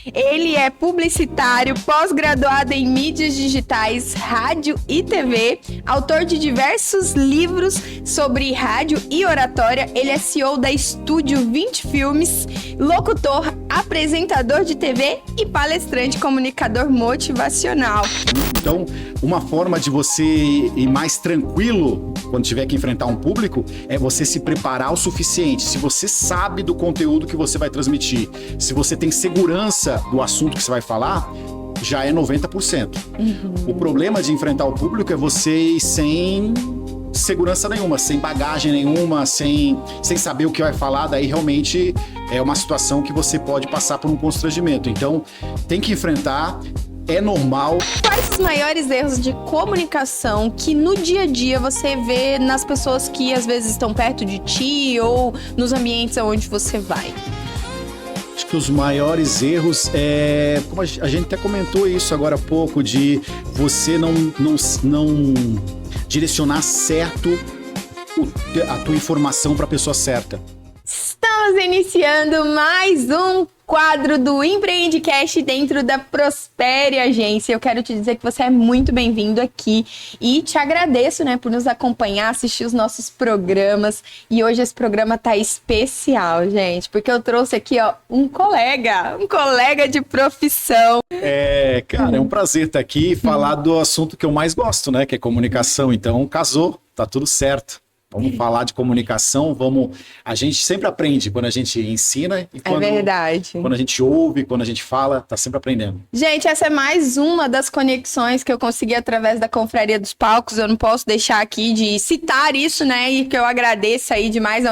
Ele é publicitário, pós-graduado em mídias digitais, rádio e TV, autor de diversos livros sobre rádio e oratória. Ele é CEO da Estúdio 20 Filmes, locutor, apresentador de TV e palestrante, comunicador motivacional. Então, uma forma de você ir mais tranquilo quando tiver que enfrentar um público é você se preparar o suficiente. Se você sabe do conteúdo que você vai transmitir, se você tem segurança do assunto que você vai falar, já é 90%. O problema de enfrentar o público é você ir sem segurança nenhuma, sem bagagem nenhuma, sem saber o que vai falar. Daí realmente é uma situação que você pode passar por um constrangimento. Então, tem que enfrentar. É normal. Quais os maiores erros de comunicação que no dia a dia você vê nas pessoas que às vezes estão perto de ti ou nos ambientes onde você vai? Acho que os maiores erros como a gente até comentou isso agora há pouco, de você não direcionar certo a tua informação para a pessoa certa. Estamos iniciando mais um quadro do Empreendicast dentro da Prospere Agência. Eu quero te dizer que você é muito bem-vindo aqui e te agradeço, por nos acompanhar, assistir os nossos programas. E hoje esse programa tá especial, gente, porque eu trouxe aqui, um colega de profissão. Cara, é um prazer estar aqui e falar do assunto que eu mais gosto, que é comunicação. Então, casou, tá tudo certo. Vamos falar de comunicação, a gente sempre aprende quando a gente ensina e quando a gente ouve, quando a gente fala, tá sempre aprendendo. Gente, essa é mais uma das conexões que eu consegui através da Confraria dos Palcos. Eu não posso deixar aqui de citar isso, e que eu agradeço aí demais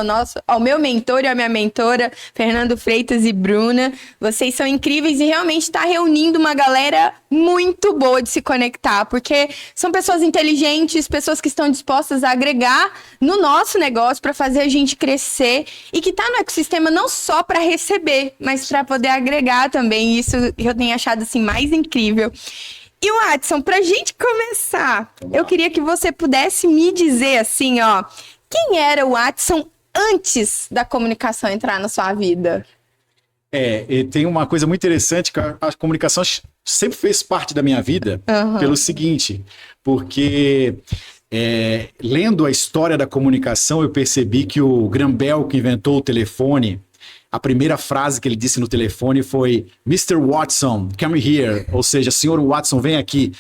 ao meu mentor e à minha mentora, Fernando Freitas e Bruna. Vocês são incríveis e realmente está reunindo uma galera muito boa de se conectar, porque são pessoas inteligentes, pessoas que estão dispostas a agregar no nosso negócio para fazer a gente crescer e que tá no ecossistema não só para receber, mas para poder agregar também. Isso eu tenho achado assim mais incrível. E Watson, pra gente começar, eu queria que você pudesse me dizer assim, quem era o Watson antes da comunicação entrar na sua vida? E tem uma coisa muito interessante, que a comunicação sempre fez parte da minha vida, pelo seguinte, porque lendo a história da comunicação, eu percebi que o Graham Bell, que inventou o telefone, a primeira frase que ele disse no telefone foi "Mr. Watson, come here", ou seja, "Senhor Watson, vem aqui".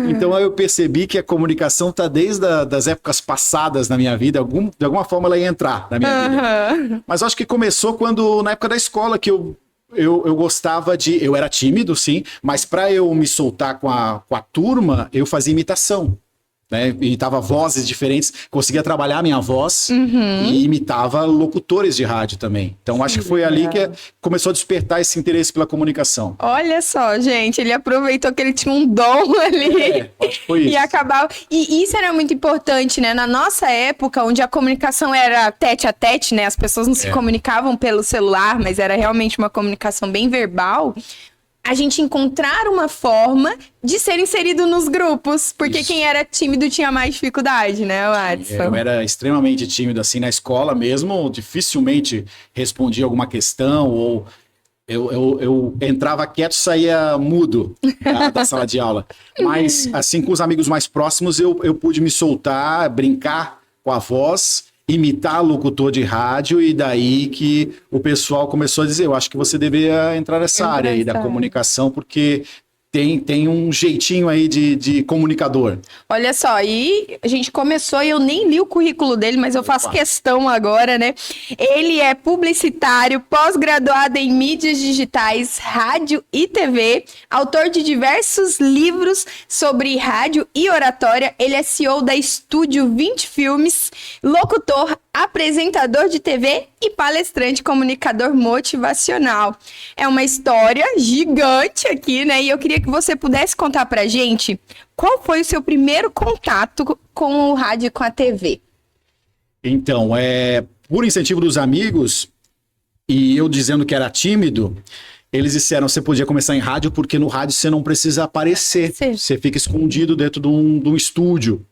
Então eu percebi que a comunicação está desde as épocas passadas na minha vida, de alguma forma ela ia entrar na minha vida. Mas acho que começou na época da escola, que eu gostava eu era tímido, sim, mas para eu me soltar com a turma, eu fazia imitação. Imitava vozes diferentes, conseguia trabalhar a minha voz e imitava locutores de rádio também. Então acho que foi ali que começou a despertar esse interesse pela comunicação. Olha só, gente, ele aproveitou que ele tinha um dom ali acho que foi isso. E acabava. E isso era muito importante, na nossa época, onde a comunicação era tete a tete, as pessoas não se comunicavam pelo celular, mas era realmente uma comunicação bem verbal. A gente encontrar uma forma de ser inserido nos grupos, porque quem era tímido tinha mais dificuldade, Watson? Eu era extremamente tímido, assim, na escola mesmo, dificilmente respondia alguma questão, ou eu entrava quieto e saía mudo da sala de aula. Mas, assim, com os amigos mais próximos, eu pude me soltar, brincar com a voz, imitar locutor de rádio, e daí que o pessoal começou a dizer, eu acho que você deveria entrar nessa área aí da comunicação, porque tem um jeitinho aí de comunicador. Olha só, e a gente começou e eu nem li o currículo dele, mas eu faço questão agora, Ele é publicitário, pós-graduado em mídias digitais, rádio e TV, autor de diversos livros sobre rádio e oratória. Ele é CEO da Estúdio 20 Filmes, locutor, apresentador de TV e palestrante, comunicador motivacional. É uma história gigante aqui, E eu queria que você pudesse contar pra gente qual foi o seu primeiro contato com o rádio e com a TV. Então, por incentivo dos amigos, e eu dizendo que era tímido, eles disseram, você podia começar em rádio, porque no rádio você não precisa aparecer. Sim. Você fica escondido dentro de um estúdio.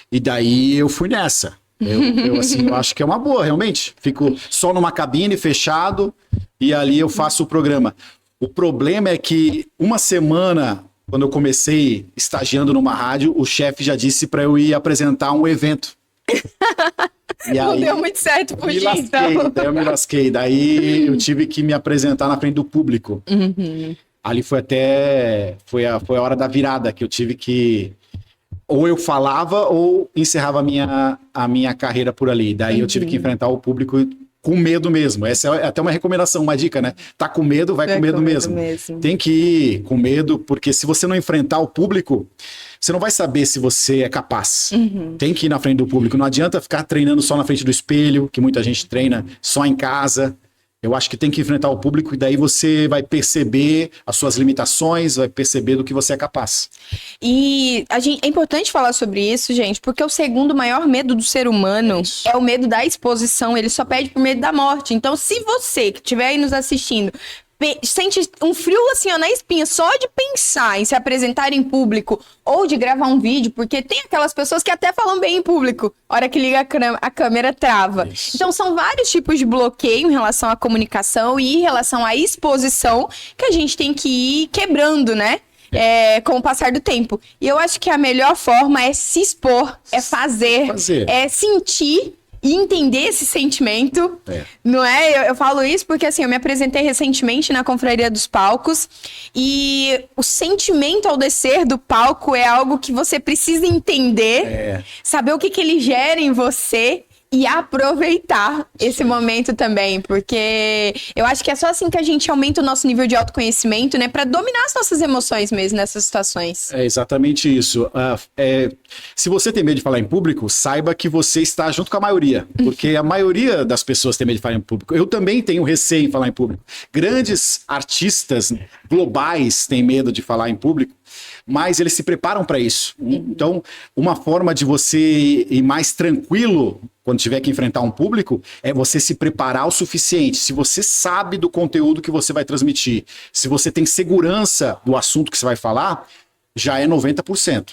E daí eu fui nessa. Eu acho que é uma boa, realmente. Fico só numa cabine, fechado, e ali eu faço o programa. O problema é que uma semana, quando eu comecei estagiando numa rádio, o chefe já disse para eu ir apresentar um evento. E não aí, deu muito certo por ti, então. daí eu me lasquei. Daí eu tive que me apresentar na frente do público. Ali foi a hora da virada, que eu tive que... Ou eu falava ou encerrava a minha carreira por ali. Daí eu tive que enfrentar o público com medo mesmo. Essa é até uma recomendação, uma dica, né? Tá com medo, vai com medo mesmo. Tem que ir com medo, porque se você não enfrentar o público, você não vai saber se você é capaz. Tem que ir na frente do público. Não adianta ficar treinando só na frente do espelho, que muita gente treina só em casa. Eu acho que tem que enfrentar o público e daí você vai perceber as suas limitações, vai perceber do que você é capaz. E é importante falar sobre isso, gente, porque o segundo maior medo do ser humano é o medo da exposição. Ele só pede por medo da morte. Então, se você que estiver aí nos assistindo sente um frio assim, ó, na espinha só de pensar em se apresentar em público ou de gravar um vídeo, porque tem aquelas pessoas que até falam bem em público, hora que liga a câmera trava. Isso. Então são vários tipos de bloqueio em relação à comunicação e em relação à exposição que a gente tem que ir quebrando, né? Com o passar do tempo. E eu acho que a melhor forma é se expor, é fazer. É sentir e entender esse sentimento, não é? Eu falo isso porque, assim, eu me apresentei recentemente na Confraria dos Palcos e o sentimento ao descer do palco é algo que você precisa entender, saber o que ele gera em você e aproveitar esse momento também, porque eu acho que é só assim que a gente aumenta o nosso nível de autoconhecimento, né, para dominar as nossas emoções mesmo nessas situações. É exatamente isso. Se você tem medo de falar em público, saiba que você está junto com a maioria, porque a maioria das pessoas tem medo de falar em público. Eu também tenho receio em falar em público. Grandes artistas globais têm medo de falar em público, mas eles se preparam para isso. Então, uma forma de você ir mais tranquilo quando tiver que enfrentar um público é você se preparar o suficiente. Se você sabe do conteúdo que você vai transmitir, se você tem segurança do assunto que você vai falar, já é 90%.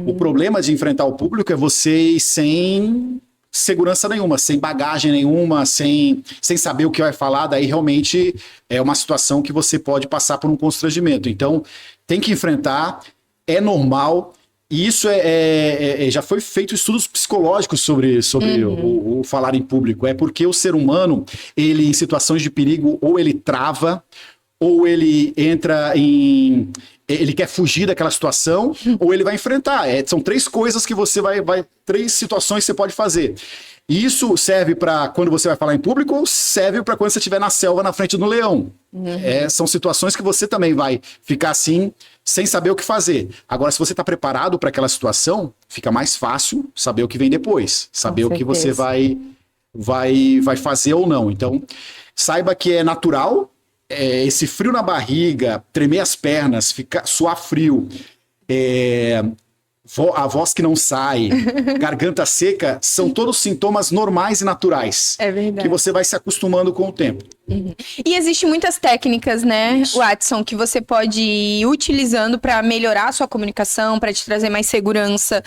O problema de enfrentar o público é você ir sem segurança nenhuma, sem bagagem nenhuma, sem saber o que vai falar, daí realmente é uma situação que você pode passar por um constrangimento. Então, tem que enfrentar, é normal, e isso já foi feito estudos psicológicos sobre o falar em público. É porque o ser humano, ele em situações de perigo, ou ele trava, ou ele entra em... Ele quer fugir daquela situação, ou ele vai enfrentar. São três coisas que você três situações que você pode fazer. E isso serve para quando você vai falar em público, ou serve para quando você estiver na selva, na frente do leão. São situações que você também vai ficar assim, sem saber o que fazer. Agora, se você está preparado para aquela situação, fica mais fácil saber o que vem depois. Saber o que você vai fazer ou não. Então, saiba que é natural. Esse frio na barriga, tremer as pernas, suar frio, a voz que não sai, garganta seca, são todos sintomas normais e naturais. É verdade. Que você vai se acostumando com o tempo. E existem muitas técnicas, né, Watson, que você pode ir utilizando para melhorar a sua comunicação, para te trazer mais segurança,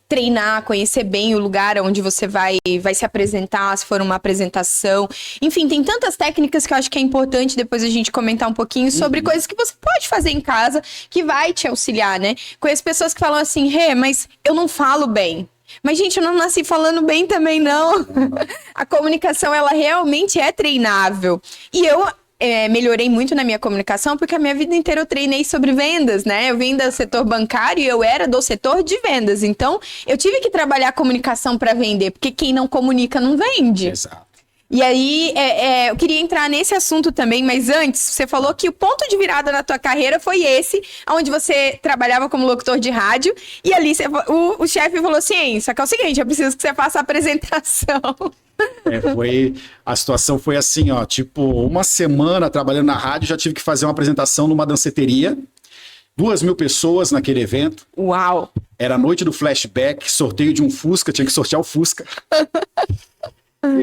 treinar, conhecer bem o lugar onde você vai se apresentar, se for uma apresentação. Enfim, tem tantas técnicas que eu acho que é importante depois a gente comentar um pouquinho sobre coisas que você pode fazer em casa que vai te auxiliar, né? Conheço pessoas que falam assim, mas eu não falo bem. Mas, gente, eu não nasci falando bem também, não. A comunicação, ela realmente é treinável. E eu melhorei muito na minha comunicação, porque a minha vida inteira eu treinei sobre vendas, né? Eu vim do setor bancário e eu era do setor de vendas. Então, eu tive que trabalhar a comunicação para vender, porque quem não comunica não vende. Exato. E aí, eu queria entrar nesse assunto também, mas antes, você falou que o ponto de virada na tua carreira foi esse, onde você trabalhava como locutor de rádio, e ali o chefe falou assim, só que é o seguinte, eu preciso que você faça a apresentação. A situação foi assim, ó, tipo, uma semana trabalhando na rádio, já tive que fazer uma apresentação numa danceteria, 2.000 pessoas naquele evento. Uau! Era a noite do flashback, sorteio de um Fusca, tinha que sortear o Fusca.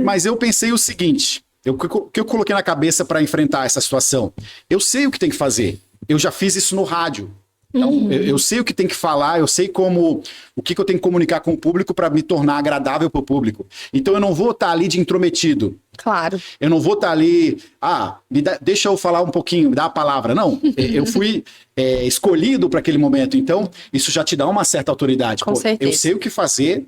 Mas eu pensei o seguinte, o que eu coloquei na cabeça para enfrentar essa situação? Eu sei o que tem que fazer, eu já fiz isso no rádio. Então, eu sei o que tem que falar, eu sei o que eu tenho que comunicar com o público para me tornar agradável para o público. Então, eu não vou estar ali de intrometido. Claro. Eu não vou estar ali, deixa eu falar um pouquinho, me dá a palavra. Não, eu fui escolhido para aquele momento. Então, isso já te dá uma certa autoridade. Com certeza. Eu sei o que fazer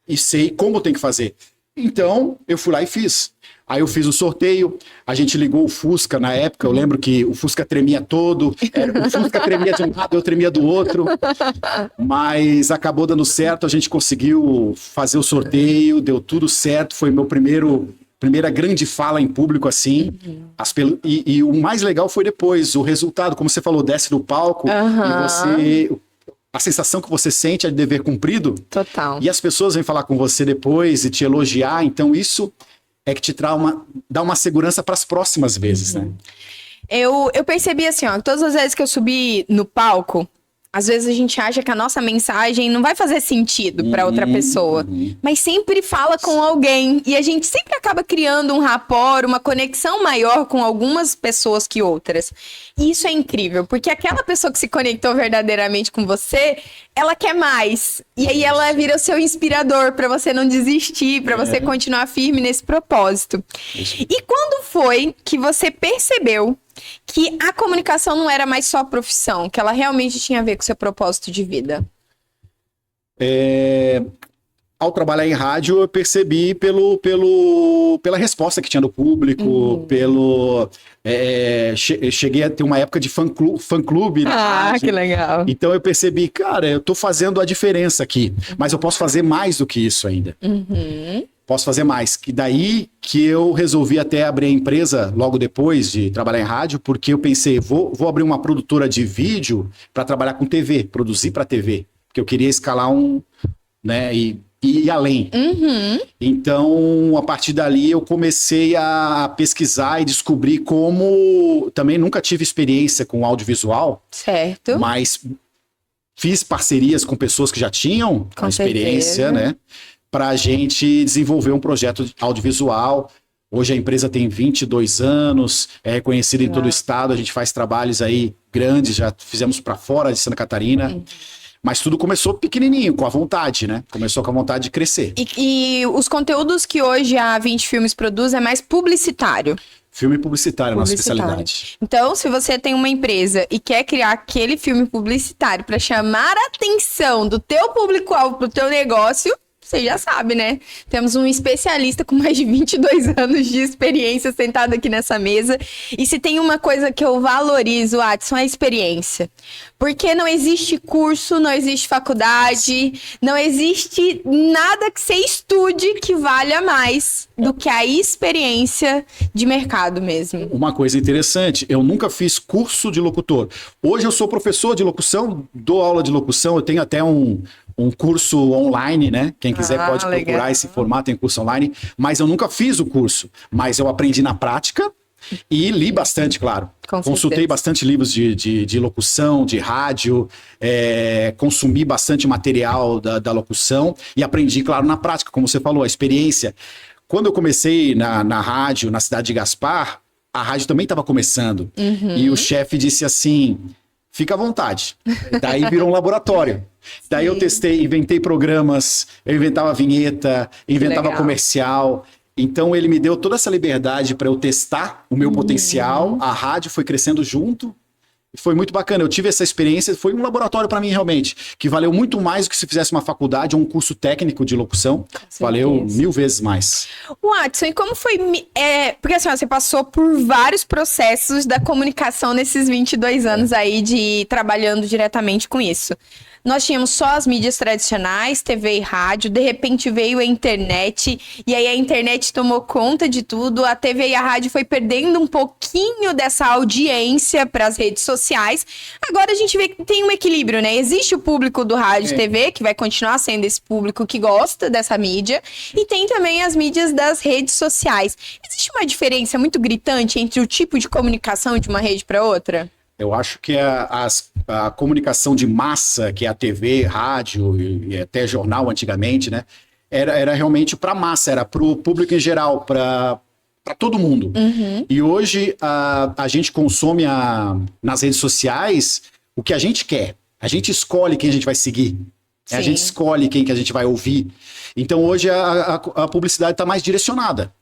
e sei como tem que fazer. Então, eu fui lá e fiz. Aí eu fiz o sorteio, a gente ligou o Fusca na época, eu lembro que o Fusca tremia todo, o Fusca tremia de um lado, eu tremia do outro, mas acabou dando certo, a gente conseguiu fazer o sorteio, deu tudo certo, foi meu primeira grande fala em público, assim, e o mais legal foi depois, o resultado, como você falou, desce do palco, e a sensação que você sente é de dever cumprido. Total. E as pessoas vêm falar com você depois e te elogiar, então isso é que te dá uma segurança para as próximas vezes, né? Eu percebi assim, ó, todas as vezes que eu subi no palco, às vezes a gente acha que a nossa mensagem não vai fazer sentido para outra pessoa, mas sempre fala com alguém e a gente sempre acaba criando um rapport, uma conexão maior com algumas pessoas que outras. E isso é incrível, porque aquela pessoa que se conectou verdadeiramente com você, ela quer mais. E aí ela vira o seu inspirador para você não desistir, para você continuar firme nesse propósito. E quando foi que você percebeu que a comunicação não era mais só profissão, que ela realmente tinha a ver com o seu propósito de vida? Ao trabalhar em rádio, eu percebi pela resposta que tinha do público, cheguei a ter uma época de fã-clube na rádio. Que legal. Então eu percebi, cara, eu tô fazendo a diferença aqui, mas eu posso fazer mais do que isso ainda. Posso fazer mais. Que daí que eu resolvi até abrir a empresa logo depois de trabalhar em rádio, porque eu pensei, vou abrir uma produtora de vídeo para trabalhar com TV, produzir para TV, porque eu queria escalar né, e ir além. Então, a partir dali, eu comecei a pesquisar e descobrir como... Também nunca tive experiência com audiovisual. Certo. Mas fiz parcerias com pessoas que já tinham a experiência, né? Para a gente desenvolver um projeto audiovisual. Hoje a empresa tem 22 anos, é reconhecida em todo o estado, a gente faz trabalhos aí grandes, já fizemos para fora de Santa Catarina, mas tudo começou pequenininho, com a vontade, né? Começou com a vontade de crescer. E os conteúdos que hoje a 20 Filmes produz é mais publicitário? Filme publicitário é a nossa especialidade. Então, se você tem uma empresa e quer criar aquele filme publicitário para chamar a atenção do teu público-alvo pro teu negócio... Você já sabe, né? Temos um especialista com mais de 22 anos de experiência sentado aqui nessa mesa. E se tem uma coisa que eu valorizo, Adson, é a experiência. Porque não existe curso, não existe faculdade, não existe nada que você estude que valha mais do que a experiência de mercado mesmo. Uma coisa interessante, eu nunca fiz curso de locutor. Hoje eu sou professor de locução, dou aula de locução, eu tenho até um curso online, né? Quem quiser pode procurar e se formar, tem curso online. Mas eu nunca fiz o curso, mas eu aprendi na prática e li bastante, claro. Consultei bastante livros de locução, de rádio, consumi bastante material da locução e aprendi, claro, na prática, como você falou, a experiência. Quando eu comecei na rádio, na cidade de Gaspar, a rádio também estava começando. E o chefe disse assim... Fica à vontade. Daí virou um laboratório. Daí eu testei, inventei programas, eu inventava vinheta, inventava comercial. Então ele me deu toda essa liberdade para eu testar o meu potencial. A rádio foi crescendo junto. Foi muito bacana. Eu tive essa experiência, foi um laboratório para mim realmente, que valeu muito mais do que se fizesse uma faculdade ou um curso técnico de locução. Valeu 1000 vezes mais. Watson, e como foi... porque assim, você passou por vários processos da comunicação nesses 22 anos aí de trabalhando diretamente com isso. Nós tínhamos só as mídias tradicionais, TV e rádio, de repente veio a internet, e aí a internet tomou conta de tudo, a TV e a rádio foi perdendo um pouquinho dessa audiência para as redes sociais. Agora a gente vê que tem um equilíbrio, né? Existe o público do rádio e TV, que vai continuar sendo esse público que gosta dessa mídia, e tem também as mídias das redes sociais. Existe uma diferença muito gritante entre o tipo de comunicação de uma rede para outra? Eu acho que a comunicação de massa, que é a TV, rádio e até jornal antigamente, né? Era realmente para massa, era para o público em geral, para todo mundo. E hoje a gente consome nas redes sociais o que a gente quer. A gente escolhe quem a gente vai seguir. A Sim. gente escolhe quem que a gente vai ouvir. Então hoje a publicidade está mais direcionada.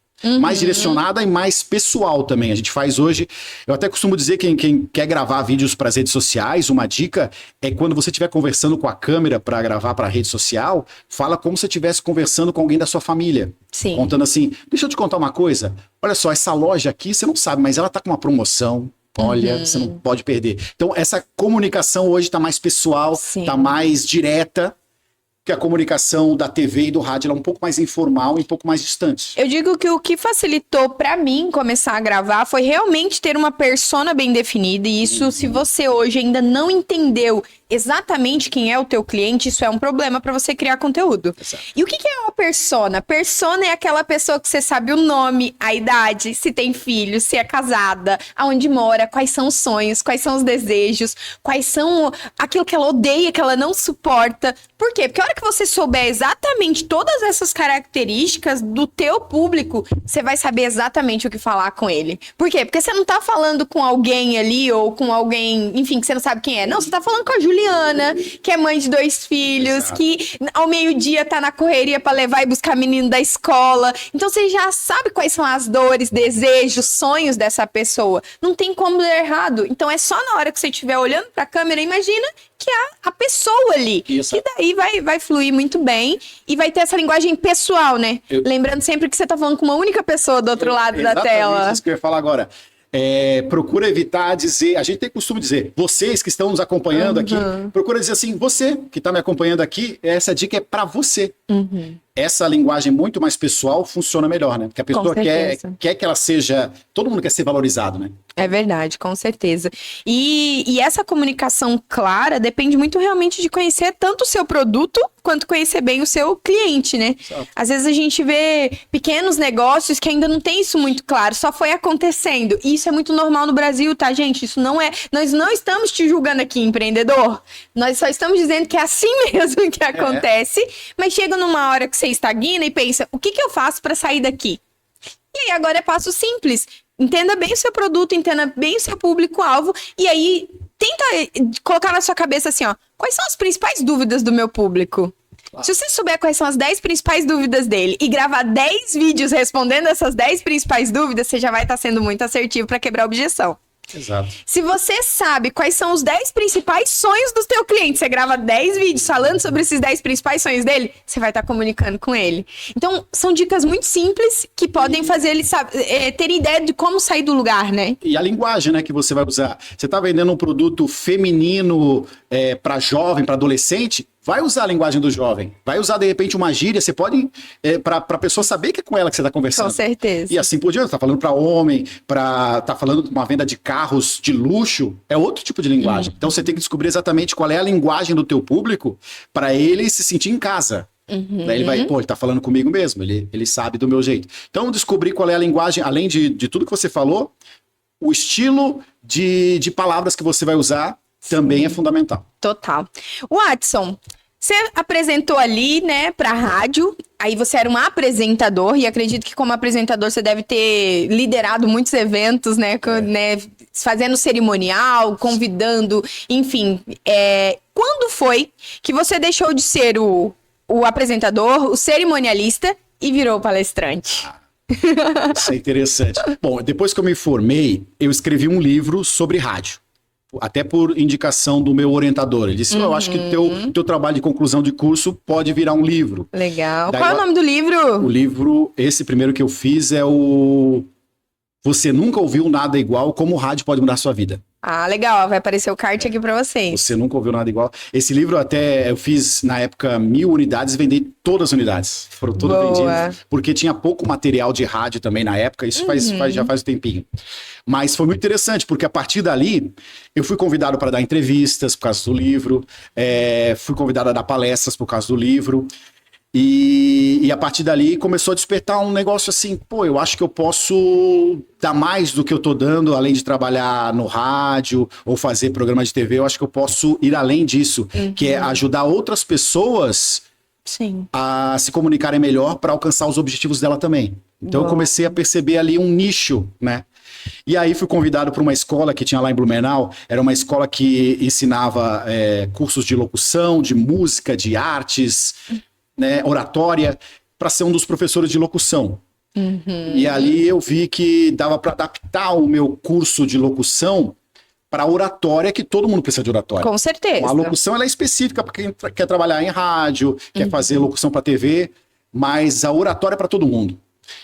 Mais direcionada e mais pessoal também. A gente faz hoje... Eu até costumo dizer que quem quer gravar vídeos para as redes sociais, uma dica é quando você estiver conversando com a câmera para gravar para a rede social, fala como se estivesse conversando com alguém da sua família. Sim. Contando assim, deixa eu te contar uma coisa. Olha só, essa loja aqui, você não sabe, mas ela tá com uma promoção. Olha, você não pode perder. Então, essa comunicação hoje está mais pessoal, está mais direta. Que a comunicação da TV e do rádio ela é um pouco mais informal e um pouco mais distante. Eu digo que o que facilitou pra mim começar a gravar foi realmente ter uma persona bem definida, e isso, se você hoje ainda não entendeu exatamente quem é o teu cliente, isso é um problema pra você criar conteúdo. Exato. E o que é uma persona? Persona é aquela pessoa que você sabe o nome, a idade, se tem filho, se é casada, aonde mora, quais são os sonhos, quais são os desejos, quais são aquilo que ela odeia, que ela não suporta. Por quê? Porque a hora que você souber exatamente todas essas características do teu público, você vai saber exatamente o que falar com ele. Por quê? Porque você não tá falando com alguém ali, ou com alguém, enfim, que você não sabe quem é. Não, você tá falando com a Juliana, que é mãe de 2 filhos, Exato. que ao meio-dia tá na correria pra levar e buscar menino da escola. Então você já sabe quais são as dores, desejos, sonhos dessa pessoa. Não tem como dar errado. Então é só na hora que você estiver olhando pra câmera, imagina que é a pessoa ali. Isso. Que daí vai fluir muito bem e vai ter essa linguagem pessoal, né? Lembrando sempre que você tá falando com uma única pessoa do outro lado da tela. Exatamente isso que eu ia falar agora. Procura evitar dizer, a gente tem costume dizer, vocês que estão nos acompanhando aqui, procura dizer assim, você que está me acompanhando aqui, essa dica é para você. Essa linguagem muito mais pessoal funciona melhor, né? Porque a pessoa quer que ela seja, todo mundo quer ser valorizado, né? É verdade, com certeza. E essa comunicação clara depende muito realmente de conhecer tanto o seu produto quanto conhecer bem o seu cliente, né? Exato. Às vezes a gente vê pequenos negócios que ainda não tem isso muito claro, só foi acontecendo. E isso é muito normal no Brasil, tá, gente? Isso não é... Nós não estamos te julgando aqui, empreendedor. Nós só estamos dizendo que é assim mesmo que acontece, mas chega numa hora que você estagna e pensa, o que eu faço para sair daqui? E aí agora é passo simples. Entenda bem o seu produto, entenda bem o seu público-alvo e aí tenta colocar na sua cabeça assim, ó, quais são as principais dúvidas do meu público? Claro. Se você souber quais são as 10 principais dúvidas dele e gravar 10 vídeos respondendo essas 10 principais dúvidas, você já vai estar sendo muito assertivo para quebrar a objeção. Exato. Se você sabe quais são os 10 principais sonhos do teu cliente, você grava 10 vídeos falando sobre esses 10 principais sonhos dele, você vai estar comunicando com ele. Então, são dicas muito simples que podem fazer ele ter ideia de como sair do lugar, né? E a linguagem, né, que você vai usar. Você está vendendo um produto feminino para jovem, para adolescente, vai usar a linguagem do jovem. Vai usar, de repente, uma gíria. Você pode, para a pessoa saber que é com ela que você está conversando. Com certeza. E assim por diante. Está falando para homem, tá falando de uma venda de carros de luxo. É outro tipo de linguagem. Então, você tem que descobrir exatamente qual é a linguagem do teu público para ele se sentir em casa. Daí ele vai, ele tá falando comigo mesmo. Ele sabe do meu jeito. Então, descobrir qual é a linguagem, além de tudo que você falou, o estilo de palavras que você vai usar também é fundamental. Total. Watson, você apresentou ali, né, pra rádio, aí você era um apresentador, e acredito que como apresentador você deve ter liderado muitos eventos, né, fazendo cerimonial, convidando, enfim. Quando foi que você deixou de ser o apresentador, o cerimonialista, e virou palestrante? Isso é interessante. Bom, depois que eu me formei, eu escrevi um livro sobre rádio. Até por indicação do meu orientador. Ele disse, eu acho que o teu trabalho de conclusão de curso pode virar um livro. Legal. Daí qual é o nome do livro? O livro, esse primeiro que eu fiz é o Você Nunca Ouviu Nada Igual, Como o Rádio Pode Mudar Sua Vida. Ah, legal. Vai aparecer o card aqui pra vocês. Você Nunca Ouviu Nada Igual. Esse livro até eu fiz, na época, 1000 unidades e vendi todas as unidades. Foram todas vendidas. Porque tinha pouco material de rádio também na época. Isso já faz um tempinho. Mas foi muito interessante, porque a partir dali, eu fui convidado para dar entrevistas por causa do livro. Fui convidado a dar palestras por causa do livro. E a partir dali começou a despertar um negócio assim, pô, eu acho que eu posso dar mais do que eu tô dando, além de trabalhar no rádio ou fazer programa de TV, eu acho que eu posso ir além disso, que é ajudar outras pessoas a se comunicarem melhor para alcançar os objetivos dela também. Então eu comecei a perceber ali um nicho, né? E aí fui convidado para uma escola que tinha lá em Blumenau. Era uma escola que ensinava cursos de locução, de música, de artes, né, oratória, para ser um dos professores de locução. E ali eu vi que dava para adaptar o meu curso de locução para oratória, que todo mundo precisa de oratória. Com certeza. A locução ela é específica para quem quer trabalhar em rádio, quer fazer locução para TV, mas a oratória é para todo mundo.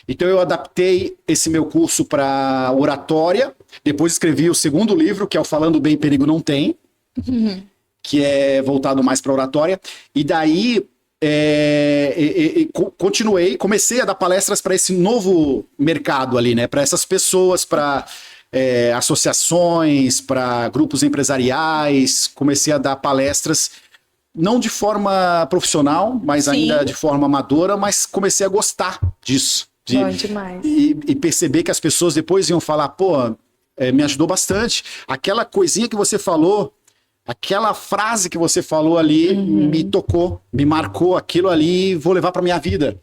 Então eu adaptei esse meu curso para oratória, depois escrevi o segundo livro, que é o Falando Bem, Perigo Não Tem, que é voltado mais para oratória, e daí continuei, comecei a dar palestras para esse novo mercado ali, né? Para essas pessoas, para associações, para grupos empresariais, comecei a dar palestras, não de forma profissional, mas ainda de forma amadora, mas comecei a gostar disso. Bom demais. E perceber que as pessoas depois iam falar, pô, me ajudou bastante. Aquela coisinha que você falou, aquela frase que você falou ali me tocou, me marcou, aquilo ali vou levar para minha vida.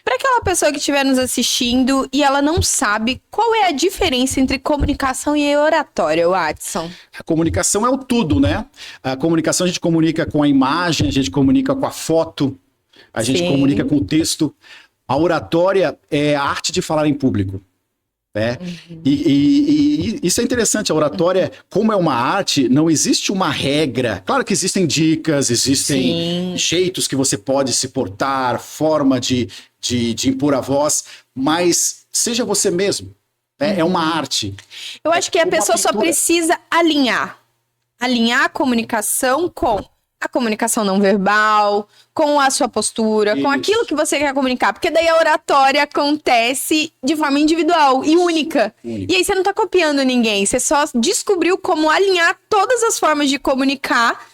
Para aquela pessoa que estiver nos assistindo e ela não sabe qual é a diferença entre comunicação e oratória, Watson? A comunicação é o tudo, né? A comunicação a gente comunica com a imagem, a gente comunica com a foto, a gente comunica com o texto. A oratória é a arte de falar em público. Né? E isso é interessante, a oratória, como é uma arte, não existe uma regra. Claro que existem dicas, existem jeitos que você pode se portar, forma de impor a voz, mas seja você mesmo. Né? É uma arte. Eu acho que a pessoa só precisa alinhar a comunicação com a comunicação não verbal, com a sua postura, com aquilo que você quer comunicar. Porque daí a oratória acontece de forma individual e única. E aí você não tá copiando ninguém, você só descobriu como alinhar todas as formas de comunicar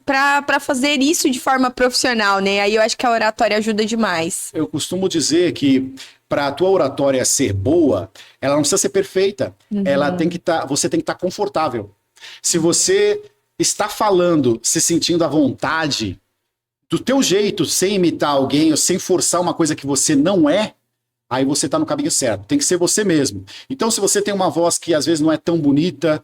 para fazer isso de forma profissional, né? Aí eu acho que a oratória ajuda demais. Eu costumo dizer que para a tua oratória ser boa, ela não precisa ser perfeita. Ela tem que você tem que estar confortável. Se você está falando, se sentindo à vontade, do teu jeito, sem imitar alguém ou sem forçar uma coisa que você não é, aí você está no caminho certo. Tem que ser você mesmo. Então, se você tem uma voz que às vezes não é tão bonita,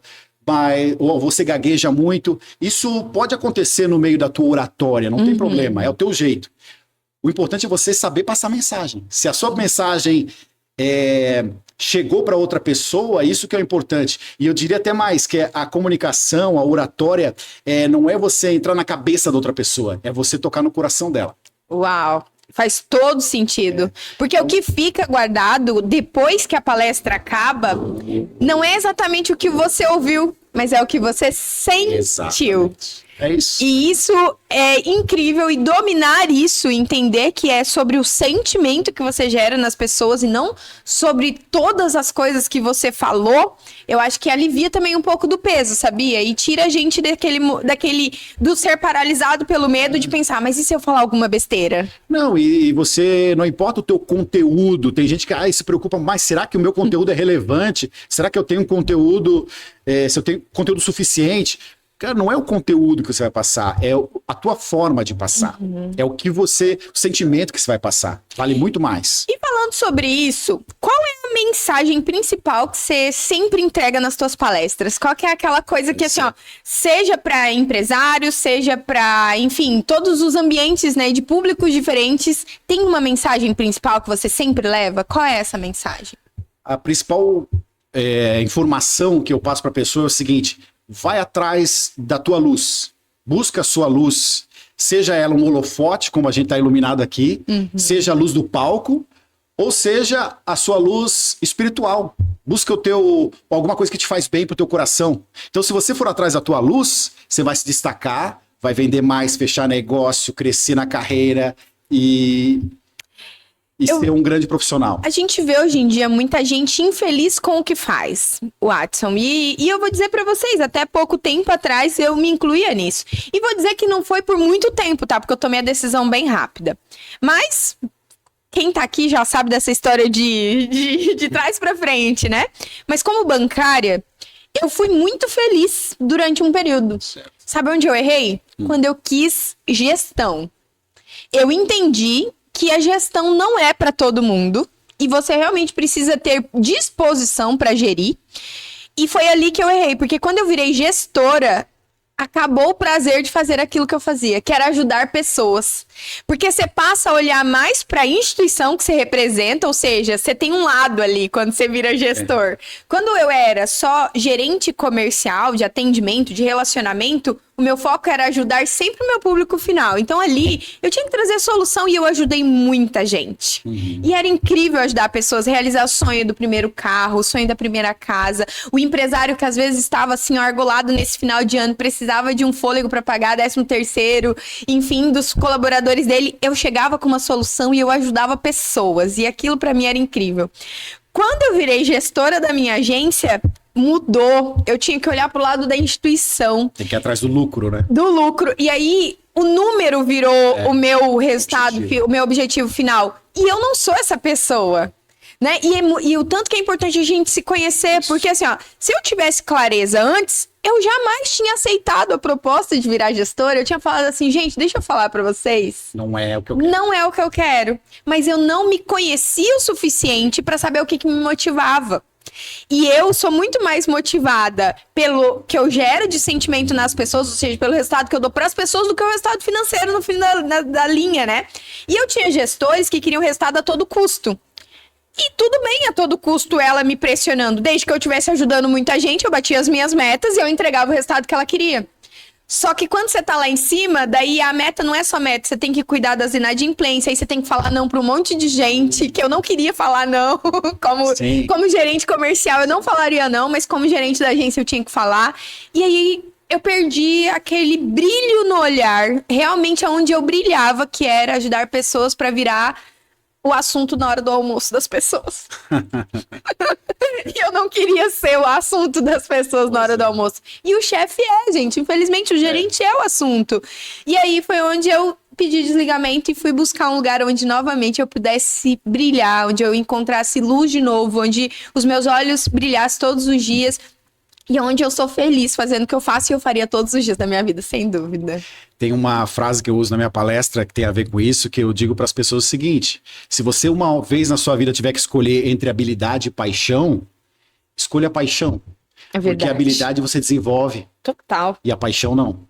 ou você gagueja muito, isso pode acontecer no meio da tua oratória, não tem problema, é o teu jeito. O importante é você saber passar mensagem. Se a sua mensagem chegou para outra pessoa, isso que é o importante. E eu diria até mais, que a comunicação, a oratória, não é você entrar na cabeça da outra pessoa, é você tocar no coração dela. Uau! Faz todo sentido. Porque o que fica guardado depois que a palestra acaba, não é exatamente o que você ouviu, mas é o que você sentiu. Exatamente. É isso. E isso é incrível, e dominar isso, entender que é sobre o sentimento que você gera nas pessoas e não sobre todas as coisas que você falou, eu acho que alivia também um pouco do peso, sabia? E tira a gente do ser paralisado pelo medo de pensar, mas e se eu falar alguma besteira? Não, e você, não importa o teu conteúdo, tem gente que se preocupa, mas será que o meu conteúdo é relevante? Será que eu tenho conteúdo, se eu tenho conteúdo suficiente? Cara, não é o conteúdo que você vai passar, é a tua forma de passar. É o sentimento que você vai passar. Vale muito mais. E falando sobre isso, qual é a mensagem principal que você sempre entrega nas tuas palestras? Qual que é aquela coisa que, assim, ó, seja para empresários, seja para, enfim, todos os ambientes, né, de públicos diferentes, tem uma mensagem principal que você sempre leva? Qual é essa mensagem? A principal informação que eu passo para a pessoa é o seguinte: vai atrás da tua luz, busca a sua luz, seja ela um holofote, como a gente está iluminado aqui, seja a luz do palco, ou seja a sua luz espiritual. Busca alguma coisa que te faz bem pro teu coração. Então, se você for atrás da tua luz, você vai se destacar, vai vender mais, fechar negócio, crescer na carreira e ser um grande profissional. A gente vê hoje em dia muita gente infeliz com o que faz, Watson. E eu vou dizer pra vocês, até pouco tempo atrás eu me incluía nisso. E vou dizer que não foi por muito tempo, tá? Porque eu tomei a decisão bem rápida. Mas quem tá aqui já sabe dessa história de trás pra frente, né? Mas como bancária, eu fui muito feliz durante um período. Certo. Sabe onde eu errei? Quando eu quis gestão. Eu entendi que a gestão não é para todo mundo e você realmente precisa ter disposição para gerir. E foi ali que eu errei, porque quando eu virei gestora, acabou o prazer de fazer aquilo que eu fazia, que era ajudar pessoas. Porque você passa a olhar mais para a instituição que você representa, ou seja, você tem um lado ali quando você vira gestor. Quando eu era só gerente comercial, de atendimento, de relacionamento, o meu foco era ajudar sempre o meu público final. Então ali, eu tinha que trazer solução e eu ajudei muita gente. E era incrível ajudar pessoas a realizar o sonho do primeiro carro, o sonho da primeira casa. O empresário que às vezes estava assim, argolado nesse final de ano, precisava de um fôlego para pagar 13º, enfim, dos colaboradores dele. Eu chegava com uma solução e eu ajudava pessoas. E aquilo para mim era incrível. Quando eu virei gestora da minha agência, mudou. Eu tinha que olhar pro lado da instituição. Tem que ir atrás do lucro, né? Do lucro. E aí, o número virou o meu resultado, o meu objetivo final. E eu não sou essa pessoa. Né? E o tanto que é importante a gente se conhecer, porque assim, ó, se eu tivesse clareza antes, eu jamais tinha aceitado a proposta de virar gestora. Eu tinha falado assim, gente, deixa eu falar pra vocês. Não é o que eu quero. Não é o que eu quero. Mas eu não me conhecia o suficiente pra saber o que me motivava. E eu sou muito mais motivada pelo que eu gero de sentimento nas pessoas, ou seja, pelo resultado que eu dou para as pessoas, do que o resultado financeiro no fim da linha, né? E eu tinha gestores que queriam resultado a todo custo. E tudo bem a todo custo ela me pressionando. Desde que eu estivesse ajudando muita gente, eu batia as minhas metas e eu entregava o resultado que ela queria. Só que quando você tá lá em cima, daí a meta não é só meta, você tem que cuidar das inadimplências, aí você tem que falar não para um monte de gente, que eu não queria falar não, como gerente comercial eu não falaria não, mas como gerente da agência eu tinha que falar, e aí eu perdi aquele brilho no olhar, realmente onde eu brilhava, que era ajudar pessoas para virar o assunto na hora do almoço das pessoas. E eu não queria ser o assunto das pessoas na hora do almoço. E o chefe gente. Infelizmente, o gerente é o assunto. E aí foi onde eu pedi desligamento e fui buscar um lugar onde novamente eu pudesse brilhar, onde eu encontrasse luz de novo, onde os meus olhos brilhassem todos os dias. E onde eu sou feliz fazendo o que eu faço e eu faria todos os dias da minha vida, sem dúvida. Tem uma frase que eu uso na minha palestra que tem a ver com isso, que eu digo para as pessoas o seguinte: se você uma vez na sua vida tiver que escolher entre habilidade e paixão, escolha a paixão. É verdade. Porque a habilidade você desenvolve. Total. E a paixão não.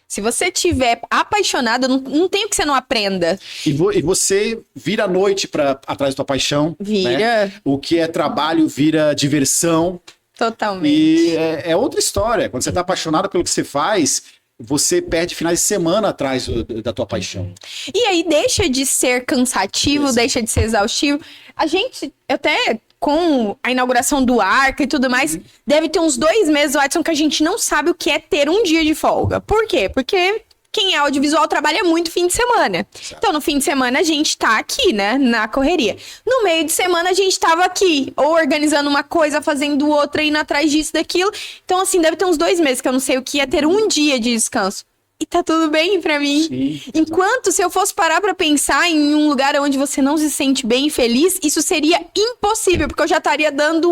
Se você tiver apaixonado, não tem o que você não aprenda. E você vira a noite atrás da tua paixão. Vira. Né? O que é trabalho vira diversão. Totalmente. E é outra história. Quando você está apaixonado pelo que você faz, você perde finais de semana atrás da tua paixão. E aí deixa de ser cansativo, deixa de ser exaustivo. A gente, até com a inauguração do Arca e tudo mais, deve ter uns 2 meses, Watson, que a gente não sabe o que é ter um dia de folga. Por quê? Porque quem é audiovisual trabalha muito fim de semana. Certo. Então, no fim de semana, a gente tá aqui, né? Na correria. No meio de semana, a gente tava aqui. Ou organizando uma coisa, fazendo outra, indo atrás disso, daquilo. Então, assim, deve ter uns 2 meses que eu não sei o que é ter um dia de descanso. E tá tudo bem pra mim. Sim. Enquanto, se eu fosse parar pra pensar em um lugar onde você não se sente bem e feliz, isso seria impossível, porque eu já estaria dando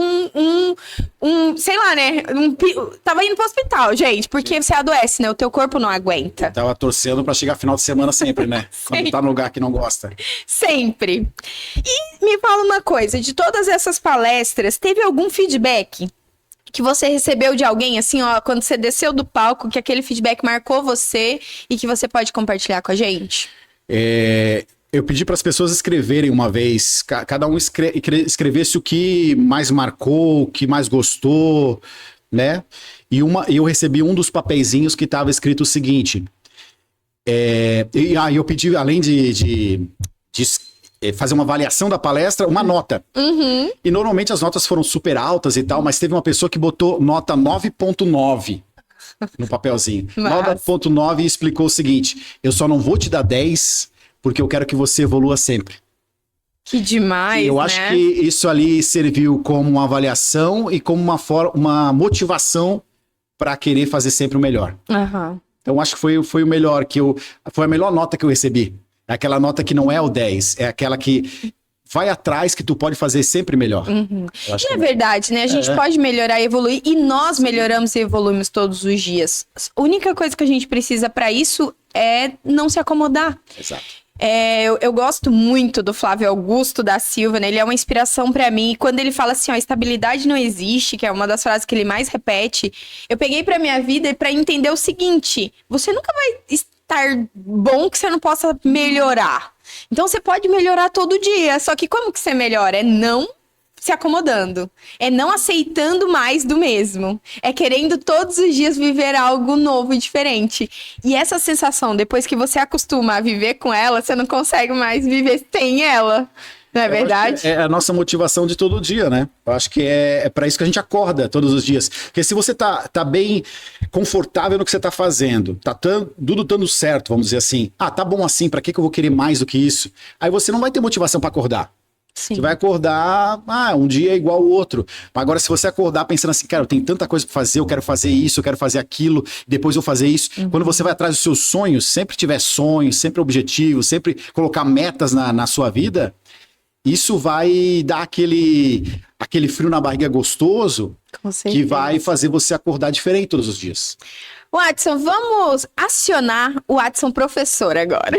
sei lá, né? Tava indo pro hospital, gente, porque você adoece, né? O teu corpo não aguenta. Tava torcendo pra chegar final de semana sempre, né? Quando tá no lugar que não gosta. Sempre. E me fala uma coisa, de todas essas palestras, teve algum feedback que você recebeu de alguém, assim, ó, quando você desceu do palco, que aquele feedback marcou você e que você pode compartilhar com a gente? Eu pedi para as pessoas escreverem uma vez, cada um escrevesse o que mais marcou, o que mais gostou, né? E eu recebi um dos papeizinhos que estava escrito o seguinte, eu pedi, além de fazer uma avaliação da palestra, uma nota. Uhum. E normalmente as notas foram super altas e tal, mas teve uma pessoa que botou nota 9.9 no papelzinho. 9.9 e explicou o seguinte: eu só não vou te dar 10 porque eu quero que você evolua sempre. Que demais, eu acho que isso ali serviu como uma avaliação e como uma motivação para querer fazer sempre o melhor. Uhum. Então acho que foi o melhor foi a melhor nota que eu recebi. É aquela nota que não é o 10, é aquela que vai atrás, que tu pode fazer sempre melhor. Uhum. E é verdade, né? A gente pode melhorar e evoluir, e nós melhoramos e evoluímos todos os dias. A única coisa que a gente precisa para isso é não se acomodar. Exato. Eu gosto muito do Flávio Augusto da Silva, né? Ele é uma inspiração pra mim. E quando ele fala assim, ó, estabilidade não existe, que é uma das frases que ele mais repete, eu peguei pra minha vida pra entender o seguinte: você nunca vai estar bom que você não possa melhorar. Então você pode melhorar todo dia, só que como que você melhora? É não se acomodando, é não aceitando mais do mesmo, é querendo todos os dias viver algo novo e diferente. E essa sensação, depois que você acostuma a viver com ela, você não consegue mais viver sem ela. Não é verdade? É a nossa motivação de todo dia, né? Eu acho que é para isso que a gente acorda todos os dias. Porque se você tá bem confortável no que você tá fazendo, tudo dando certo, vamos dizer assim. Ah, tá bom assim, para que eu vou querer mais do que isso? Aí você não vai ter motivação para acordar. Sim. Você vai acordar, um dia é igual ao outro. Agora, se você acordar pensando assim, cara, eu tenho tanta coisa pra fazer, eu quero fazer isso, eu quero fazer aquilo, depois eu vou fazer isso. Quando você vai atrás dos seus sonhos, sempre tiver sonhos, sempre objetivos, sempre colocar metas na sua vida, isso vai dar aquele frio na barriga gostoso que vai fazer você acordar diferente todos os dias. Watson, vamos acionar o Watson professor agora.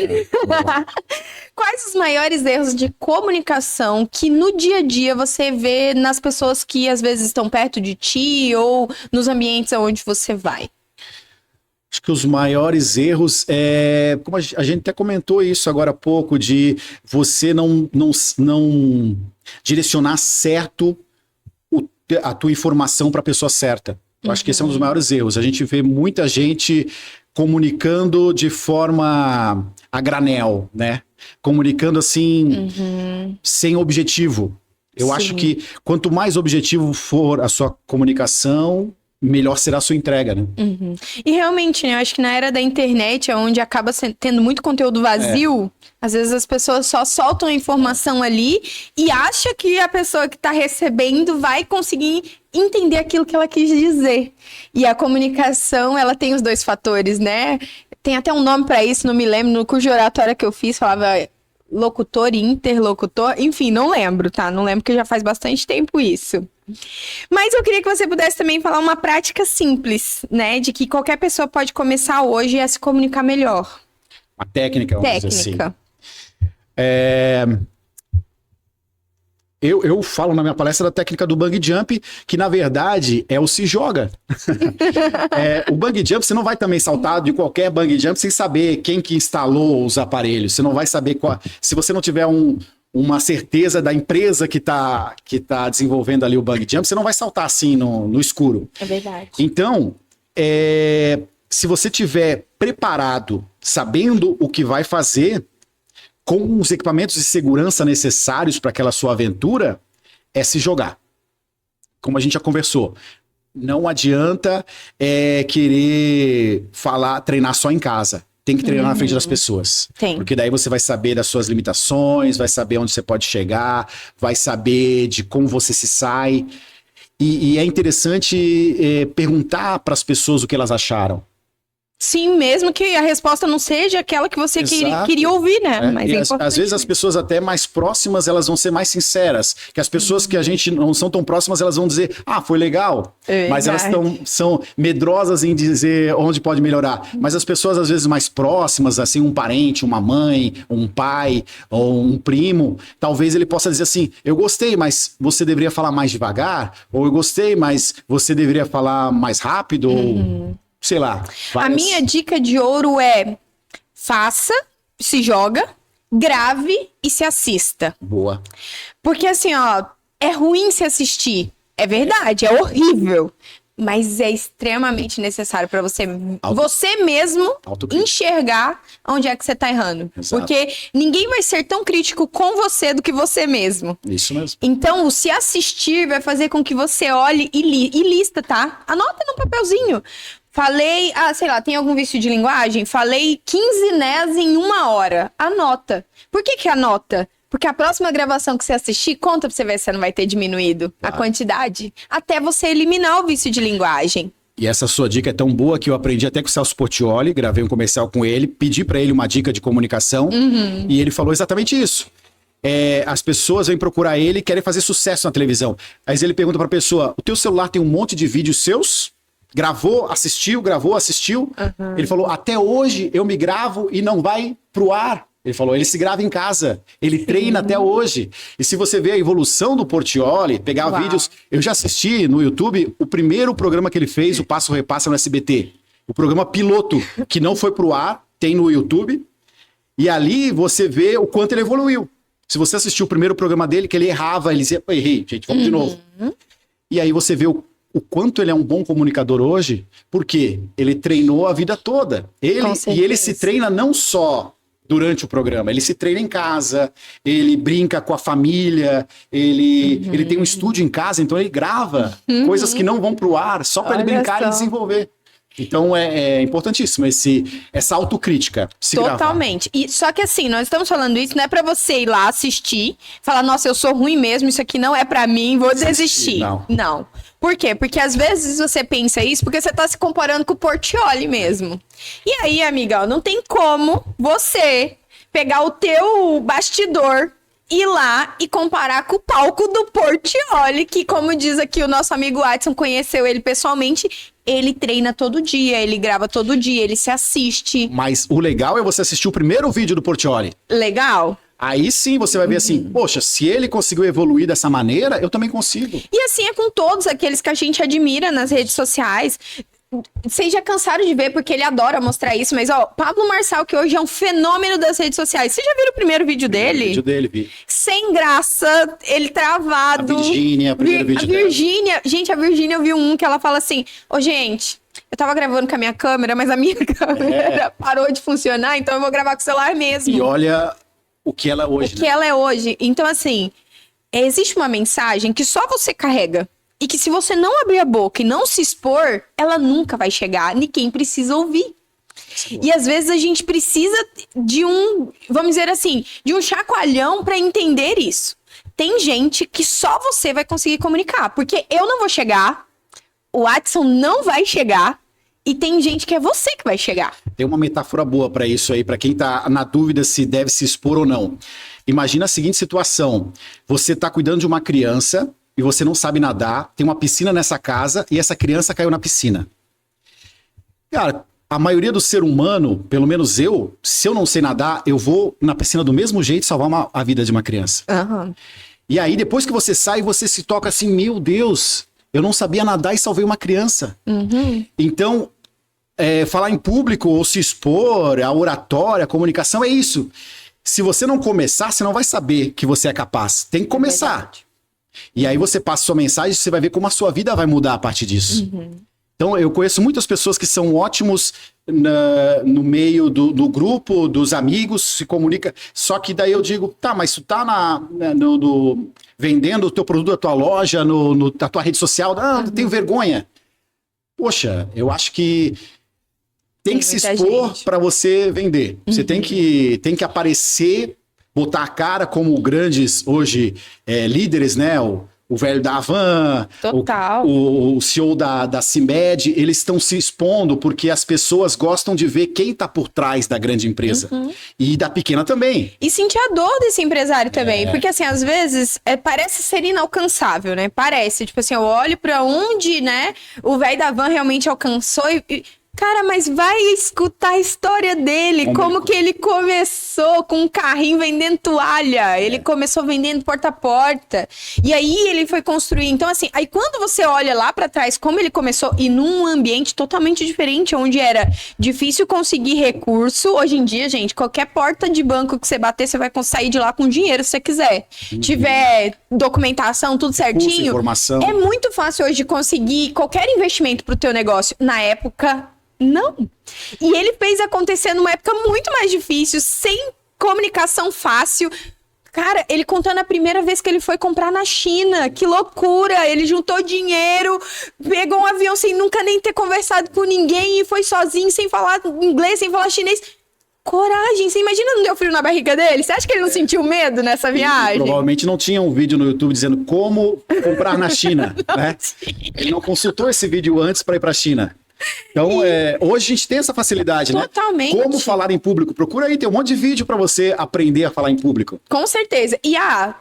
Quais os maiores erros de comunicação que no dia a dia você vê nas pessoas que às vezes estão perto de ti ou nos ambientes onde você vai? Acho que os maiores erros como a gente até comentou isso agora há pouco, de você não direcionar certo a tua informação para a pessoa certa. Eu acho que esse é um dos maiores erros. A gente vê muita gente comunicando de forma a granel, né? Comunicando assim, sem objetivo. Eu acho que quanto mais objetivo for a sua comunicação, melhor será a sua entrega, né? E realmente, né? Eu acho que na era da internet, onde acaba tendo muito conteúdo vazio, às vezes as pessoas só soltam a informação ali e acha que a pessoa que tá recebendo vai conseguir entender aquilo que ela quis dizer. E a comunicação, ela tem os dois fatores, né? Tem até um nome pra isso, não me lembro, no curso de oratória que eu fiz, falava locutor e interlocutor, enfim, não lembro, tá? Não lembro, porque já faz bastante tempo isso. Mas eu queria que você pudesse também falar uma prática simples, né? De que qualquer pessoa pode começar hoje a se comunicar melhor. Uma técnica, vamos dizer assim. Eu falo na minha palestra da técnica do bungee jump, que na verdade é o se joga. O bungee jump, você não vai também saltar de qualquer bungee jump sem saber quem que instalou os aparelhos. Você não vai saber se você não tiver uma certeza da empresa que tá desenvolvendo ali o bungee jump, você não vai saltar assim no escuro. É verdade. Então, se você tiver preparado, sabendo o que vai fazer, com os equipamentos de segurança necessários para aquela sua aventura, é se jogar. Como a gente já conversou, não adianta querer treinar só em casa. Tem que treinar na frente das pessoas. Porque daí você vai saber das suas limitações, vai saber onde você pode chegar, vai saber de como você se sai. E é interessante perguntar para as pessoas o que elas acharam. Sim, mesmo que a resposta não seja aquela que você queria ouvir, né? Mas às vezes as pessoas até mais próximas, elas vão ser mais sinceras. Que as pessoas que a gente não são tão próximas, elas vão dizer, foi legal. Mas elas são medrosas em dizer onde pode melhorar. Mas as pessoas às vezes mais próximas, assim, um parente, uma mãe, um pai ou um primo, talvez ele possa dizer assim, eu gostei, mas você deveria falar mais devagar. Ou eu gostei, mas você deveria falar mais rápido. Ou sei lá. A minha dica de ouro é faça, se joga, grave e se assista. Boa. Porque assim, é ruim se assistir. É verdade, é horrível. Mas é extremamente necessário para você mesmo enxergar onde é que você tá errando. Exato. Porque ninguém vai ser tão crítico com você do que você mesmo. Isso mesmo. Então, o se assistir vai fazer com que você olhe e lista, tá? Anota no papelzinho. Falei, sei lá, tem algum vício de linguagem? Falei 15 nés em 1 hora. Anota. Por que anota? Porque a próxima gravação que você assistir, conta pra você ver se você não vai ter diminuído a quantidade. Até você eliminar o vício de linguagem. E essa sua dica é tão boa que eu aprendi até com o Celso Portiolli, gravei um comercial com ele, pedi pra ele uma dica de comunicação e ele falou exatamente isso. As pessoas vêm procurar ele e querem fazer sucesso na televisão. Aí ele pergunta pra pessoa, o teu celular tem um monte de vídeos seus? Gravou, assistiu. Ele falou, até hoje eu me gravo e não vai pro ar. Ele falou, ele se grava em casa, ele treina até hoje. E se você vê a evolução do Portiolli, pegar vídeos... Eu já assisti no YouTube o primeiro programa que ele fez, o Passo Repassa no SBT. O programa piloto, que não foi pro ar, tem no YouTube. E ali você vê o quanto ele evoluiu. Se você assistiu o primeiro programa dele, que ele errava, ele dizia, errei, gente, vamos de novo. E aí você vê o quanto ele é um bom comunicador hoje, porque ele treinou a vida toda. E ele se treina não só durante o programa, ele se treina em casa, ele brinca com a família, ele tem um estúdio em casa, então ele grava coisas que não vão pro ar, só para ele brincar e desenvolver. Então é importantíssimo essa autocrítica. Totalmente. E, só que assim, nós estamos falando isso, não é pra você ir lá assistir, falar, nossa, eu sou ruim mesmo, isso aqui não é pra mim, vou desistir. Não. Por quê? Porque às vezes você pensa isso porque você tá se comparando com o Portiolli mesmo. E aí, amiga, não tem como você pegar o teu bastidor, ir lá e comparar com o palco do Portiolli, que, como diz aqui o nosso amigo Watson, conheceu ele pessoalmente, ele treina todo dia, ele grava todo dia, ele se assiste. Mas o legal é você assistir o primeiro vídeo do Portiolli. Legal. Aí sim você vai ver assim, poxa, se ele conseguiu evoluir dessa maneira, eu também consigo. E assim é com todos aqueles que a gente admira nas redes sociais. Vocês já cansaram de ver, porque ele adora mostrar isso, mas ó, Pablo Marçal, que hoje é um fenômeno das redes sociais. Vocês já viram o primeiro vídeo dele? O vídeo dele, vi. Sem graça, ele travado. A Virgínia, o primeiro vídeo dela. Gente, a Virgínia, eu vi um que ela fala assim, gente, eu tava gravando com a minha câmera, mas a minha câmera parou de funcionar, então eu vou gravar com o celular mesmo. E olha o que ela é hoje, que ela é hoje. Então, assim, existe uma mensagem que só você carrega. E que se você não abrir a boca e não se expor, ela nunca vai chegar. Ninguém precisa ouvir. E às vezes a gente precisa de vamos dizer assim, de um chacoalhão para entender isso. Tem gente que só você vai conseguir comunicar. Porque eu não vou chegar, o Watson não vai chegar, e tem gente que é você que vai chegar. Tem uma metáfora boa para isso aí, para quem tá na dúvida se deve se expor ou não. Imagina a seguinte situação. Você tá cuidando de uma criança e você não sabe nadar, tem uma piscina nessa casa e essa criança caiu na piscina. Cara, a maioria do ser humano, pelo menos eu, se eu não sei nadar, eu vou na piscina do mesmo jeito salvar a vida de uma criança. E aí, depois que você sai, você se toca assim, meu Deus, eu não sabia nadar e salvei uma criança. Então, falar em público ou se expor, a oratória, a comunicação, é isso. Se você não começar, você não vai saber que você é capaz. Tem que começar. E aí você passa sua mensagem, você vai ver como a sua vida vai mudar a partir disso. Então, eu conheço muitas pessoas que são ótimos no meio do grupo, dos amigos, se comunica. Só que daí eu digo, tá, mas tu tá vendendo o teu produto da tua loja, na tua rede social, eu tenho vergonha. Poxa, eu acho que tem que se expor para você vender. Você tem que aparecer, botar a cara como grandes, hoje, líderes, né? O velho da Havan, o CEO da CIMED, eles estão se expondo porque as pessoas gostam de ver quem está por trás da grande empresa. E da pequena também. E sentir a dor desse empresário também. Porque, assim, às vezes, parece ser inalcançável, né? Parece. Tipo assim, eu olho para onde, né, o velho da Havan realmente alcançou e... Cara, mas vai escutar a história dele, como que ele começou com um carrinho vendendo toalha, ele começou vendendo porta a porta, e aí ele foi construir. Então, assim, aí quando você olha lá pra trás como ele começou, e num ambiente totalmente diferente, onde era difícil conseguir recurso, hoje em dia, gente, qualquer porta de banco que você bater, você vai sair de lá com dinheiro se você quiser. Tiver documentação, tudo certinho. Curso, informação. É muito fácil hoje de conseguir qualquer investimento pro teu negócio. Na época... Não. E ele fez acontecer numa época muito mais difícil, sem comunicação fácil. Cara, ele contando a primeira vez que ele foi comprar na China. Que loucura! Ele juntou dinheiro, pegou um avião sem nunca nem ter conversado com ninguém e foi sozinho, sem falar inglês, sem falar chinês. Coragem, você imagina, não deu frio na barriga dele? Você acha que ele não sentiu medo nessa viagem? Provavelmente não tinha um vídeo no YouTube dizendo como comprar na China, né? Ele não consultou esse vídeo antes para ir para a China. Então, hoje a gente tem essa facilidade, Totalmente. né? Como falar em público. Procura aí, tem um monte de vídeo para você aprender a falar em público. Com certeza. E,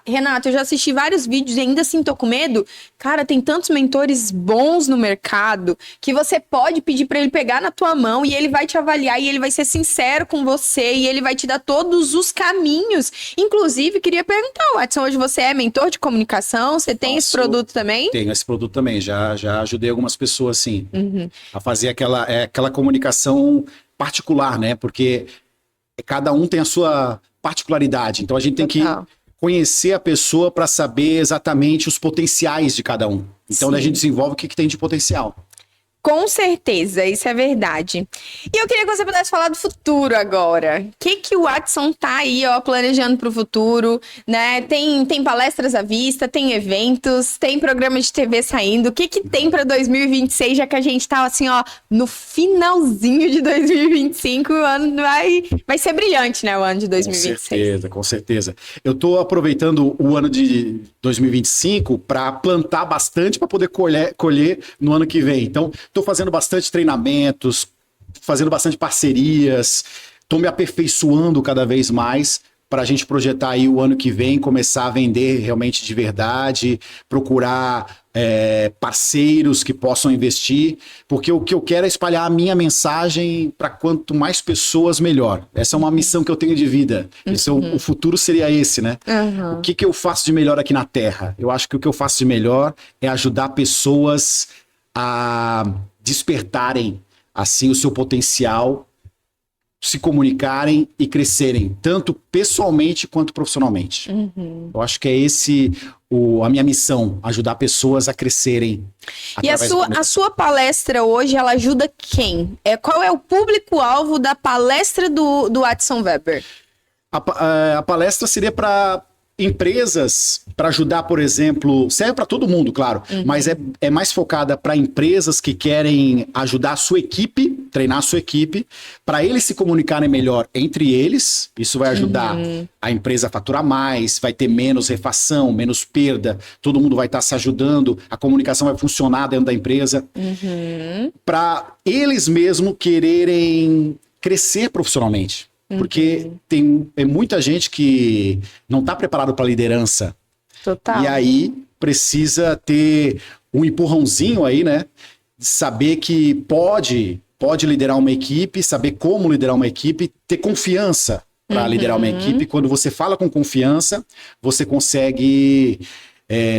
Renato, eu já assisti vários vídeos e ainda assim tô com medo. Cara, tem tantos mentores bons no mercado que você pode pedir para ele pegar na tua mão e ele vai te avaliar e ele vai ser sincero com você e ele vai te dar todos os caminhos. Inclusive, queria perguntar, Watson, hoje você é mentor de comunicação? Você tem esse produto também? Tenho esse produto também. Já ajudei algumas pessoas, sim, a fazer aquela comunicação particular, né? Porque cada um tem a sua particularidade. Então, a gente tem que conhecer a pessoa para saber exatamente os potenciais de cada um. Então, a gente desenvolve o que tem de potencial. Com certeza, isso é verdade. E eu queria que você pudesse falar do futuro agora. O que o Watson tá aí, planejando para o futuro, né? Tem palestras à vista, tem eventos, tem programa de TV saindo. O que tem para 2026, já que a gente tá assim, no finalzinho de 2025, o ano vai ser brilhante, né? O ano de 2026. Com certeza. Eu tô aproveitando o ano de 2025 para plantar bastante para poder colher no ano que vem. Então, estou fazendo bastante treinamentos, fazendo bastante parcerias, estou me aperfeiçoando cada vez mais para a gente projetar aí o ano que vem, começar a vender realmente de verdade, procurar parceiros que possam investir, porque o que eu quero é espalhar a minha mensagem para quanto mais pessoas, melhor. Essa é uma missão que eu tenho de vida. O futuro seria esse, né? O que eu faço de melhor aqui na Terra? Eu acho que o que eu faço de melhor é ajudar pessoas a despertarem assim o seu potencial, se comunicarem e crescerem, tanto pessoalmente quanto profissionalmente. Eu acho que é esse a minha missão, ajudar pessoas a crescerem. E a sua palestra hoje, ela ajuda quem? Qual é o público-alvo da palestra do Watson Weber? A palestra seria para empresas, para ajudar, por exemplo, serve para todo mundo, claro, mas é mais focada para empresas que querem ajudar a sua equipe, treinar a sua equipe, para eles se comunicarem melhor entre eles. Isso vai ajudar a empresa a faturar mais, vai ter menos refação, menos perda, todo mundo vai estar se ajudando, a comunicação vai funcionar dentro da empresa, para eles mesmo quererem crescer profissionalmente. Porque tem muita gente que não está preparado para liderança. Total. E aí precisa ter um empurrãozinho aí, né? De saber que pode liderar uma equipe, saber como liderar uma equipe, ter confiança para liderar uma equipe. Quando você fala com confiança, você consegue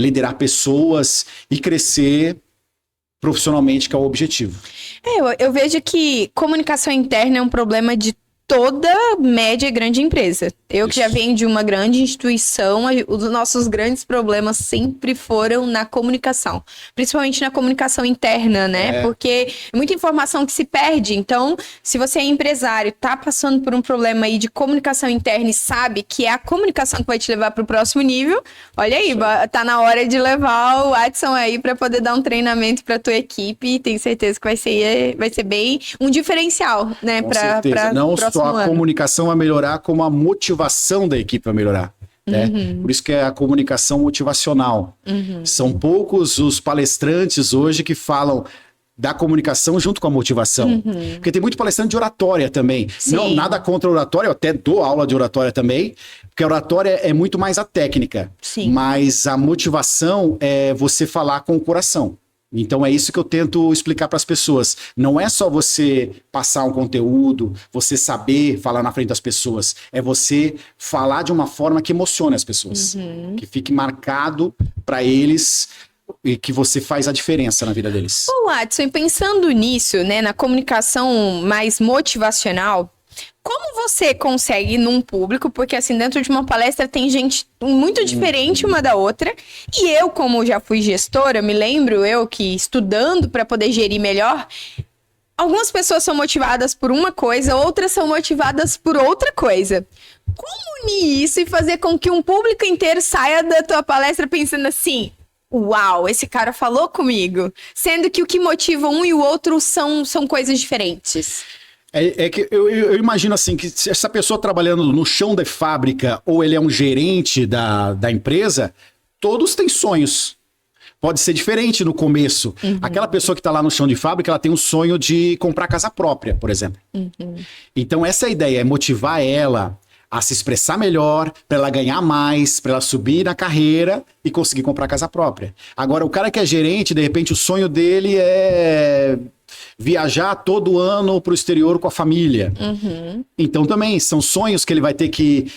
liderar pessoas e crescer profissionalmente, que é o objetivo. Eu vejo que comunicação interna é um problema de toda média e grande empresa. Eu que já venho de uma grande instituição, os nossos grandes problemas sempre foram na comunicação. Principalmente na comunicação interna, né? Porque é muita informação que se perde. Então, se você é empresário, tá passando por um problema aí de comunicação interna e sabe que é a comunicação que vai te levar para o próximo nível, olha aí, tá na hora de levar o Watson aí para poder dar um treinamento para tua equipe. Tenho certeza que vai ser bem um diferencial, né? Para não só a comunicação vai melhorar, como a motivação da equipe vai melhorar. Né? Por isso que é a comunicação motivacional. São poucos os palestrantes hoje que falam da comunicação junto com a motivação. Porque tem muito palestrante de oratória também. Não, nada contra a oratória, eu até dou aula de oratória também, porque a oratória é muito mais a técnica. Mas a motivação é você falar com o coração. Então é isso que eu tento explicar para as pessoas. Não é só você passar um conteúdo, você saber falar na frente das pessoas. É você falar de uma forma que emocione as pessoas. Que fique marcado para eles e que você faz a diferença na vida deles. Ô, Watson, pensando nisso, né, na comunicação mais motivacional, como você consegue num público, porque assim, dentro de uma palestra tem gente muito diferente uma da outra, e eu, como já fui gestora, me lembro eu que estudando para poder gerir melhor, algumas pessoas são motivadas por uma coisa, outras são motivadas por outra coisa. Como unir isso e fazer com que um público inteiro saia da tua palestra pensando assim: uau, esse cara falou comigo, sendo que o que motiva um e o outro são coisas diferentes? É que eu imagino assim, que se essa pessoa trabalhando no chão da fábrica ou ele é um gerente da empresa, todos têm sonhos. pode ser diferente no começo. Aquela pessoa que está lá no chão de fábrica, ela tem um sonho de comprar casa própria, por exemplo. Então, essa é a ideia, é motivar ela a se expressar melhor, para ela ganhar mais, para ela subir na carreira e conseguir comprar casa própria. Agora, o cara que é gerente, de repente, o sonho dele é viajar todo ano para o exterior com a família. Então, também, são sonhos que ele vai ter que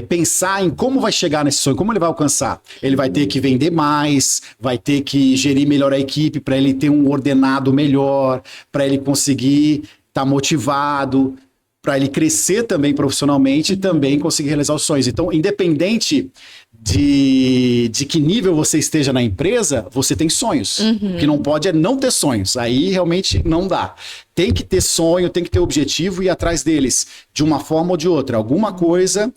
pensar em como vai chegar nesse sonho, como ele vai alcançar. Ele vai ter que vender mais, vai ter que gerir melhor a equipe para ele ter um ordenado melhor, para ele conseguir estar motivado, para ele crescer também profissionalmente e também conseguir realizar os sonhos. Então, independente de que nível você esteja na empresa, você tem sonhos. O que não pode é não ter sonhos. Aí realmente não dá. Tem que ter sonho, tem que ter objetivo e ir atrás deles, de uma forma ou de outra. Alguma coisa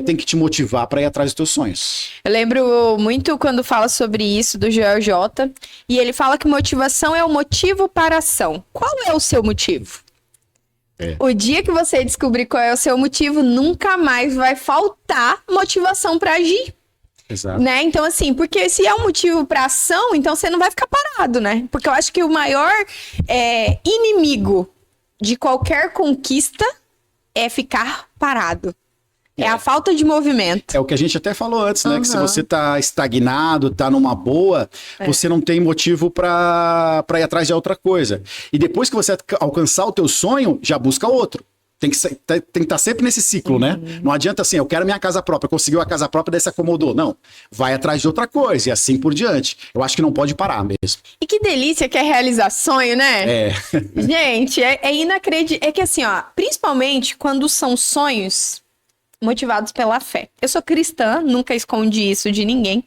tem que te motivar para ir atrás dos teus sonhos. Eu lembro muito quando fala sobre isso do Joel J. E ele fala que motivação é o motivo para a ação. Qual é o seu motivo? O dia que você descobrir qual é o seu motivo, nunca mais vai faltar motivação para agir. Exato. Né? Então, assim, porque se é um motivo para ação, então você não vai ficar parado, né? Porque eu acho que o maior inimigo de qualquer conquista é ficar parado. É a falta de movimento. É o que a gente até falou antes, né? Que se você tá estagnado, tá numa boa, você não tem motivo para ir atrás de outra coisa. E depois que você alcançar o teu sonho, já busca outro. Tem que estar sempre nesse ciclo, né? Não adianta assim, eu quero minha casa própria, conseguiu a casa própria, daí se acomodou. Não, vai atrás de outra coisa e assim por diante. Eu acho que não pode parar mesmo. E que delícia que é realizar sonho, né? Gente, é inacreditável. É que assim, ó, principalmente quando são sonhos motivados pela fé. Eu sou cristã, nunca escondi isso de ninguém.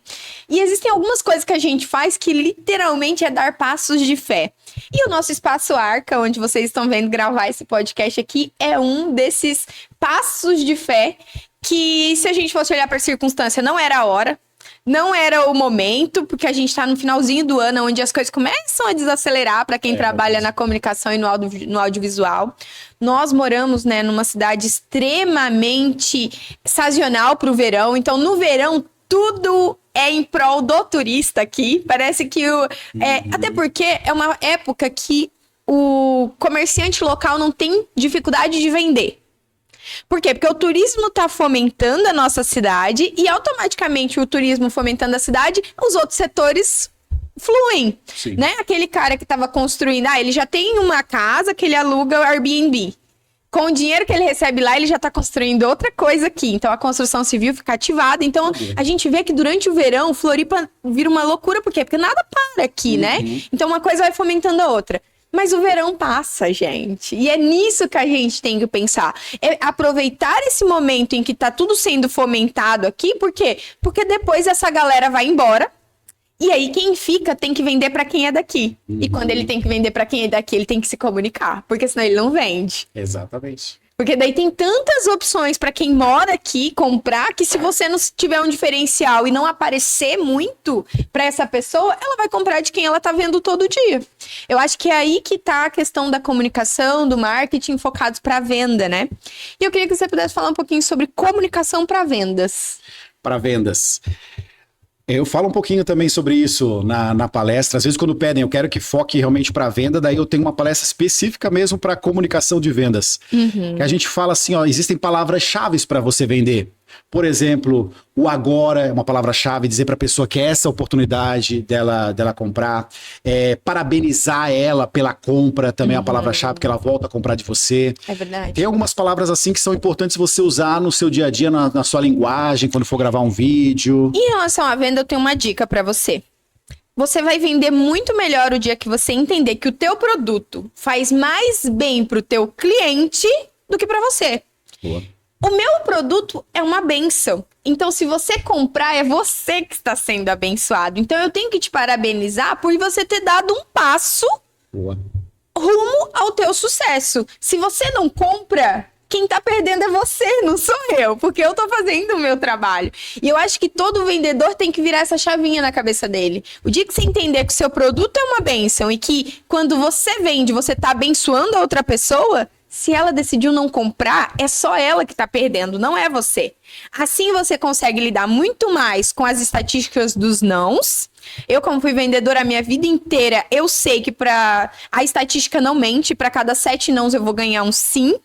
E existem algumas coisas que a gente faz que literalmente é dar passos de fé. E o nosso Espaço Arca, onde vocês estão vendo gravar esse podcast aqui, é um desses passos de fé que, se a gente fosse olhar para a circunstância, não era a hora, não era o momento, porque a gente está no finalzinho do ano, onde as coisas começam a desacelerar para quem trabalha na comunicação e no audiovisual. Nós moramos, né, numa cidade extremamente sazonal para o verão. Então, no verão, tudo é em prol do turista aqui. Parece que até porque é uma época que o comerciante local não tem dificuldade de vender. Por quê? Porque o turismo está fomentando a nossa cidade e automaticamente o turismo fomentando a cidade, os outros setores fluem, né? Aquele cara que estava construindo, ele já tem uma casa que ele aluga o Airbnb. Com o dinheiro que ele recebe lá, ele já está construindo outra coisa aqui. Então, a construção civil fica ativada. Então, a gente vê que durante o verão, Floripa vira uma loucura. Por quê? Porque nada para aqui, né? Então, uma coisa vai fomentando a outra. Mas o verão passa, gente. E é nisso que a gente tem que pensar. É aproveitar esse momento em que tá tudo sendo fomentado aqui. Por quê? Porque depois essa galera vai embora. E aí quem fica tem que vender para quem é daqui. E quando ele tem que vender para quem é daqui, ele tem que se comunicar. Porque senão ele não vende. Exatamente. Porque daí tem tantas opções para quem mora aqui comprar, que se você não tiver um diferencial e não aparecer muito para essa pessoa, ela vai comprar de quem ela tá vendo todo dia. Eu acho que é aí que tá a questão da comunicação, do marketing focados para venda, né? E eu queria que você pudesse falar um pouquinho sobre comunicação para vendas. Para vendas. Eu falo um pouquinho também sobre isso na palestra. Às vezes, quando pedem, eu quero que foque realmente para venda, daí eu tenho uma palestra específica mesmo para comunicação de vendas. Que a gente fala assim, ó, existem palavras-chave para você vender. Por exemplo, o agora é uma palavra-chave, dizer para a pessoa que é essa oportunidade dela comprar. Parabenizar ela pela compra também é uma palavra-chave, porque ela volta a comprar de você. É verdade. Tem algumas palavras assim que são importantes você usar no seu dia a dia, na sua linguagem, quando for gravar um vídeo. Em relação à venda, eu tenho uma dica para você. Você vai vender muito melhor o dia que você entender que o teu produto faz mais bem para o teu cliente do que para você. Boa. O meu produto é uma bênção. Então, se você comprar, é você que está sendo abençoado. Então, eu tenho que te parabenizar por você ter dado um passo rumo ao teu sucesso. Se você não compra, quem tá perdendo é você, não sou eu. Porque eu tô fazendo o meu trabalho. E eu acho que todo vendedor tem que virar essa chavinha na cabeça dele. O dia que você entender que o seu produto é uma bênção e que quando você vende, você tá abençoando a outra pessoa... Se ela decidiu não comprar, é só ela que tá perdendo, não é você. Assim você consegue lidar muito mais com as estatísticas dos nãos Eu, como fui vendedora a minha vida inteira, eu sei que a estatística não mente, para cada 7 nãos eu vou ganhar um sim.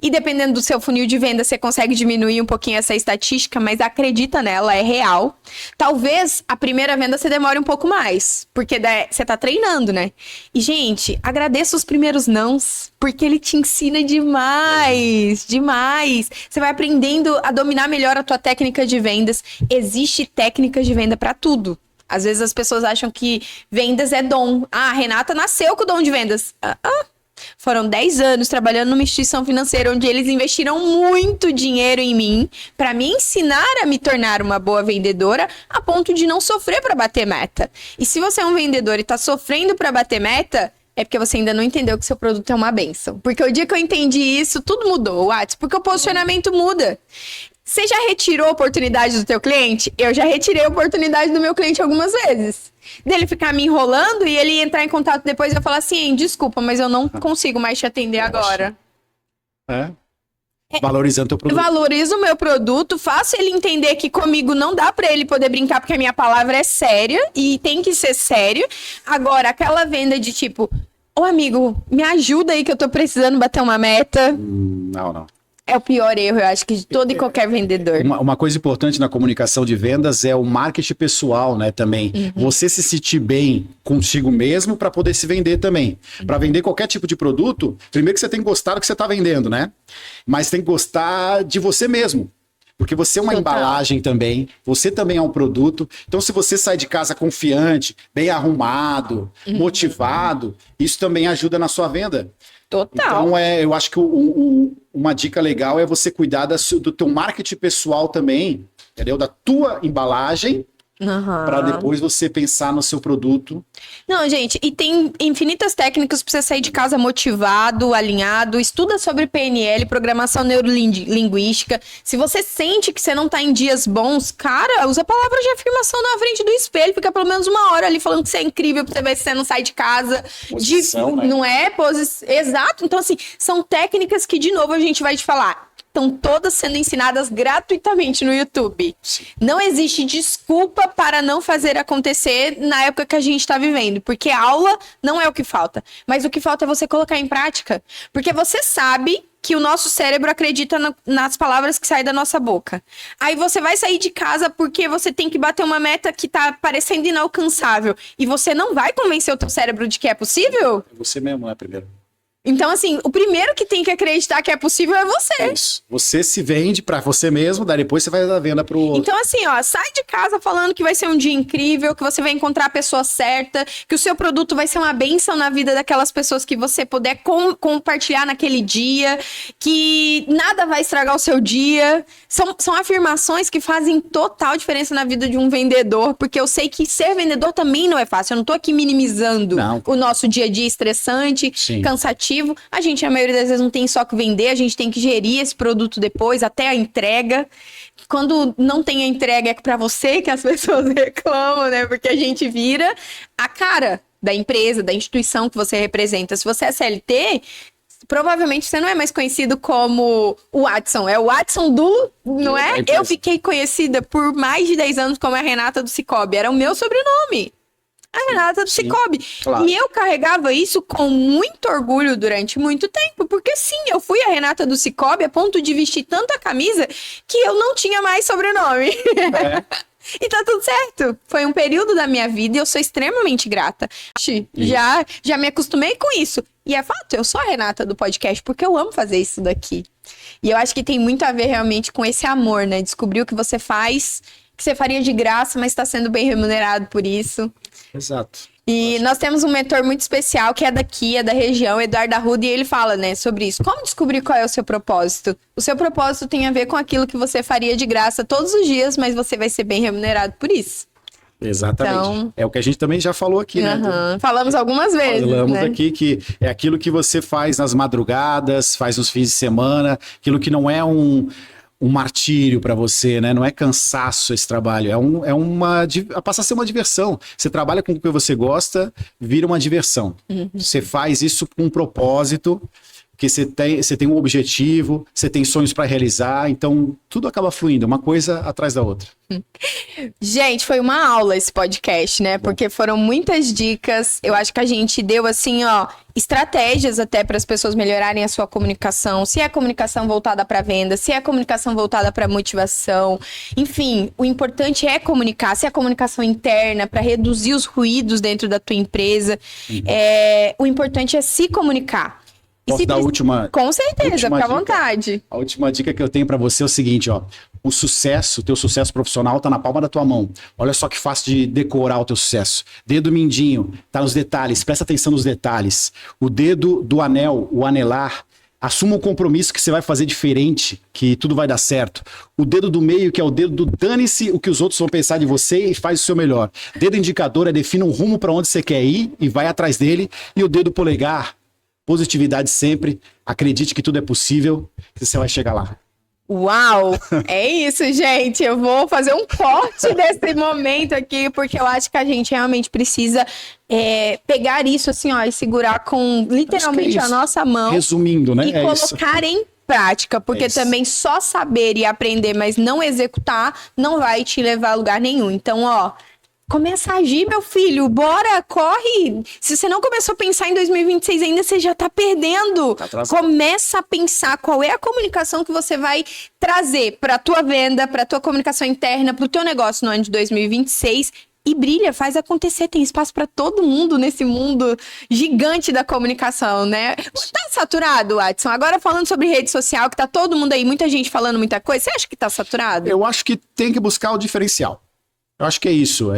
E dependendo do seu funil de venda, você consegue diminuir um pouquinho essa estatística, mas acredita nela, é real. Talvez a primeira venda você demore um pouco mais, porque você tá treinando, né? E, gente, agradeça os primeiros nãos, porque ele te ensina demais, demais. Você vai aprendendo a dominar melhor a tua técnica de vendas. Existe técnica de venda para tudo. Às vezes as pessoas acham que vendas é dom. Ah, a Renata nasceu com o dom de vendas. Foram 10 anos trabalhando numa instituição financeira onde eles investiram muito dinheiro em mim para me ensinar a me tornar uma boa vendedora a ponto de não sofrer para bater meta. E se você é um vendedor e está sofrendo para bater meta, é porque você ainda não entendeu que seu produto é uma bênção. Porque o dia que eu entendi isso, tudo mudou, Whats, porque o posicionamento muda. Você já retirou a oportunidade do teu cliente? Eu já retirei a oportunidade do meu cliente algumas vezes. Dele ficar me enrolando e ele entrar em contato depois e eu falar assim, desculpa, mas eu não consigo mais te atender agora. Valorizando o teu produto. Valorizo o meu produto, faço ele entender que comigo não dá pra ele poder brincar, porque a minha palavra é séria e tem que ser sério. Agora, aquela venda de tipo, ô amigo, me ajuda aí que eu tô precisando bater uma meta. Não. É o pior erro, eu acho, que de todo e qualquer vendedor. Uma coisa importante na comunicação de vendas é o marketing pessoal, né, também. Você se sentir bem consigo mesmo para poder se vender também. Para vender qualquer tipo de produto, primeiro que você tem que gostar do que você está vendendo, né? Mas tem que gostar de você mesmo. Porque você é uma embalagem também, você também é um produto. Então, se você sai de casa confiante, bem arrumado, motivado, isso também ajuda na sua venda. Total. Então, eu acho que uma dica legal é você cuidar do teu marketing pessoal também, entendeu? Da tua embalagem, para depois você pensar no seu produto. Não, gente, e tem infinitas técnicas para você sair de casa motivado, alinhado. Estuda sobre PNL, programação neurolinguística. Se você sente que você não tá em dias bons, cara, usa palavras de afirmação na frente do espelho. Fica pelo menos 1 hora ali falando que você é incrível pra você ver se você não sai de casa. Posição, né? Não é? Exato. Então, assim, são técnicas que, de novo, a gente vai te falar. Estão todas sendo ensinadas gratuitamente no YouTube. Sim. Não existe desculpa para não fazer acontecer na época que a gente está vivendo. Porque aula não é o que falta. Mas o que falta é você colocar em prática. Porque você sabe que o nosso cérebro acredita nas palavras que saem da nossa boca. Aí você vai sair de casa porque você tem que bater uma meta que tá parecendo inalcançável. E você não vai convencer o teu cérebro de que é possível? É você mesmo, né, primeiro? Então, assim, o primeiro que tem que acreditar que é possível é você. Isso. Você se vende pra você mesmo, daí depois você vai dar venda pro outro. Então, assim, ó, sai de casa falando que vai ser um dia incrível, que você vai encontrar a pessoa certa, que o seu produto vai ser uma bênção na vida daquelas pessoas que você puder compartilhar naquele dia, que nada vai estragar o seu dia. São afirmações que fazem total diferença na vida de um vendedor, porque eu sei que ser vendedor também não é fácil. Eu não tô aqui minimizando o nosso dia a dia estressante, cansativo. A gente, a maioria das vezes, não tem só que vender, a gente tem que gerir esse produto depois, até a entrega. Quando não tem a entrega, é pra você que as pessoas reclamam, né? Porque a gente vira a cara da empresa, da instituição que você representa. Se você é CLT, provavelmente você não é mais conhecido como o Watson. É o Watson do, não é? Eu fiquei conhecida por mais de 10 anos como a Renata do Cicobi. Era o meu sobrenome. A Renata do Cicobi. Claro. E eu carregava isso com muito orgulho durante muito tempo, porque sim, eu fui a Renata do Cicobi a ponto de vestir tanta camisa que eu não tinha mais sobrenome. E tá tudo certo. Foi um período da minha vida e eu sou extremamente grata. Já me acostumei com isso. E é fato, eu sou a Renata do podcast porque eu amo fazer isso daqui. E eu acho que tem muito a ver realmente com esse amor, né? Descobrir o que você faz, que você faria de graça, mas está sendo bem remunerado por isso. Exato. E nós temos um mentor muito especial, que é daqui, é da região, Eduardo Arruda, e ele fala, né, sobre isso. Como descobrir qual é o seu propósito? O seu propósito tem a ver com aquilo que você faria de graça todos os dias, mas você vai ser bem remunerado por isso. Exatamente. Então, é o que a gente também já falou aqui, né? Falamos algumas vezes. Falamos aqui que é aquilo que você faz nas madrugadas, faz nos fins de semana, aquilo que não é um martírio para você, né? Não é cansaço esse trabalho, passa a ser uma diversão. Você trabalha com o que você gosta, vira uma diversão. Você faz isso com um propósito, porque você tem um objetivo, você tem sonhos para realizar, então tudo acaba fluindo, uma coisa atrás da outra. Gente, foi uma aula esse podcast, né? Porque foram muitas dicas. Eu acho que a gente deu, assim, ó, estratégias até para as pessoas melhorarem a sua comunicação. Se é comunicação voltada para venda, se é comunicação voltada para motivação. Enfim, o importante é comunicar. Se é comunicação interna, para reduzir os ruídos dentro da tua empresa. O importante é se comunicar. Posso dar a última? Com certeza, fica à vontade. A última dica que eu tenho para você é o seguinte, ó. O teu sucesso profissional tá na palma da tua mão. Olha só que fácil de decorar o teu sucesso. Dedo mindinho, tá nos detalhes, presta atenção nos detalhes. O dedo do anel, o anelar, assuma um compromisso que você vai fazer diferente, que tudo vai dar certo. O dedo do meio, que é o dedo do dane-se o que os outros vão pensar de você e faz o seu melhor. Dedo indicador é defina um rumo para onde você quer ir e vai atrás dele. E o dedo polegar, positividade sempre, acredite que tudo é possível, que você vai chegar lá. Uau! É isso, gente. Eu vou fazer um corte desse momento aqui, porque eu acho que a gente realmente precisa pegar isso assim, ó, e segurar com literalmente a nossa mão. Resumindo, né? E colocar em prática, porque também só saber e aprender, mas não executar, não vai te levar a lugar nenhum. Então, ó, começa a agir, meu filho. Bora, corre. Se você não começou a pensar em 2026 ainda, você já tá perdendo. Começa a pensar qual é a comunicação que você vai trazer para tua venda, para tua comunicação interna, para o teu negócio no ano de 2026. E brilha, faz acontecer. Tem espaço para todo mundo nesse mundo gigante da comunicação, né? Tá saturado, Watson? Agora falando sobre rede social, que tá todo mundo aí, muita gente falando muita coisa. Você acha que tá saturado? Eu acho que tem que buscar o diferencial. Eu acho que é isso.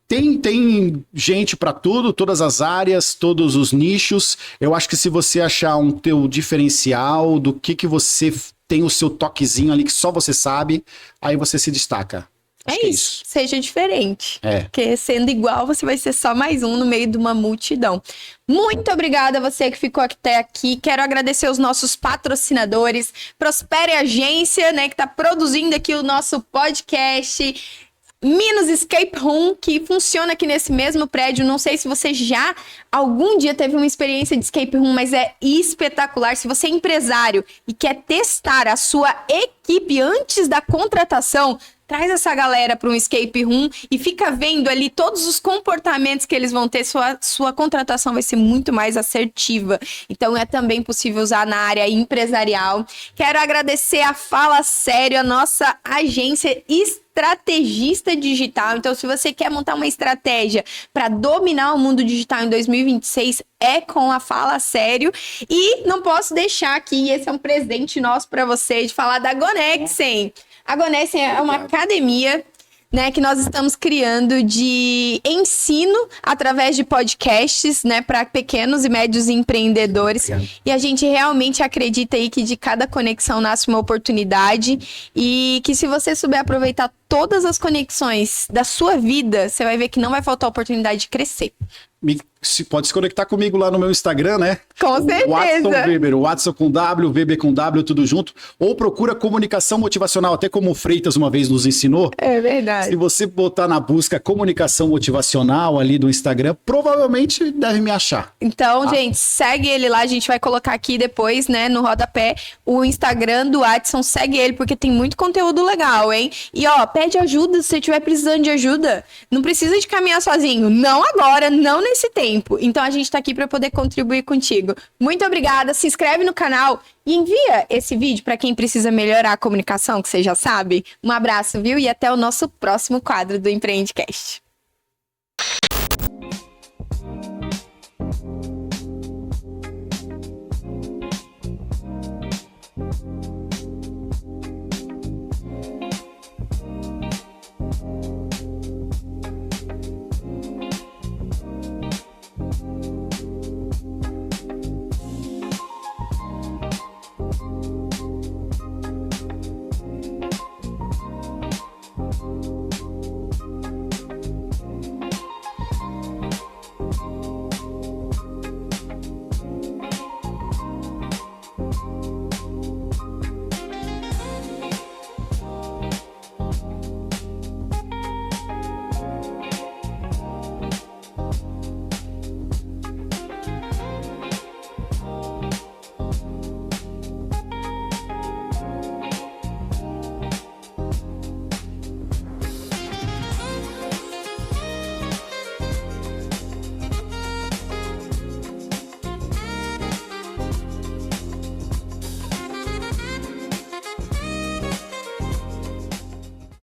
Tem gente para tudo, todas as áreas, todos os nichos. Eu acho que se você achar um teu diferencial do que você tem o seu toquezinho ali que só você sabe, aí você se destaca. É isso. Seja diferente. Porque sendo igual, você vai ser só mais um no meio de uma multidão. Muito obrigada a você que ficou até aqui. Quero agradecer os nossos patrocinadores. Prospere Agência, né, que está produzindo aqui o nosso podcast. Minos Escape Room, que funciona aqui nesse mesmo prédio. Não sei se você já algum dia teve uma experiência de escape room, mas é espetacular. Se você é empresário e quer testar a sua equipe antes da contratação, traz essa galera para um escape room e fica vendo ali todos os comportamentos que eles vão ter. Sua contratação vai ser muito mais assertiva. Então é também possível usar na área empresarial. Quero agradecer a Fala Sério, a nossa agência estrategista digital. Então, se você quer montar uma estratégia para dominar o mundo digital em 2026, é com a Fala Sério. E não posso deixar aqui, esse é um presente nosso para você, de falar da Gonexen. A Gonexen é uma academia, né, que nós estamos criando de ensino através de podcasts, né, para pequenos e médios empreendedores. E a gente realmente acredita aí que de cada conexão nasce uma oportunidade e que se você souber aproveitar todas as conexões da sua vida, você vai ver que não vai faltar oportunidade de crescer. Pode se conectar comigo lá no meu Instagram, né? Com certeza. Watson Weber, o Watson com W, Weber com W, tudo junto. Ou procura comunicação motivacional, até como o Freitas uma vez nos ensinou. É verdade. Se você botar na busca comunicação motivacional ali do Instagram, provavelmente deve me achar. Então, gente, segue ele lá. A gente vai colocar aqui depois, né, no rodapé, o Instagram do Watson. Segue ele, porque tem muito conteúdo legal, hein? E, ó, pede ajuda se você estiver precisando de ajuda. Não precisa de caminhar sozinho. Não agora, não nesse tempo. Então a gente tá aqui para poder contribuir contigo. Muito obrigada, se inscreve no canal e envia esse vídeo para quem precisa melhorar a comunicação, que você já sabe. Um abraço, viu? E até o nosso próximo quadro do Empreendecast.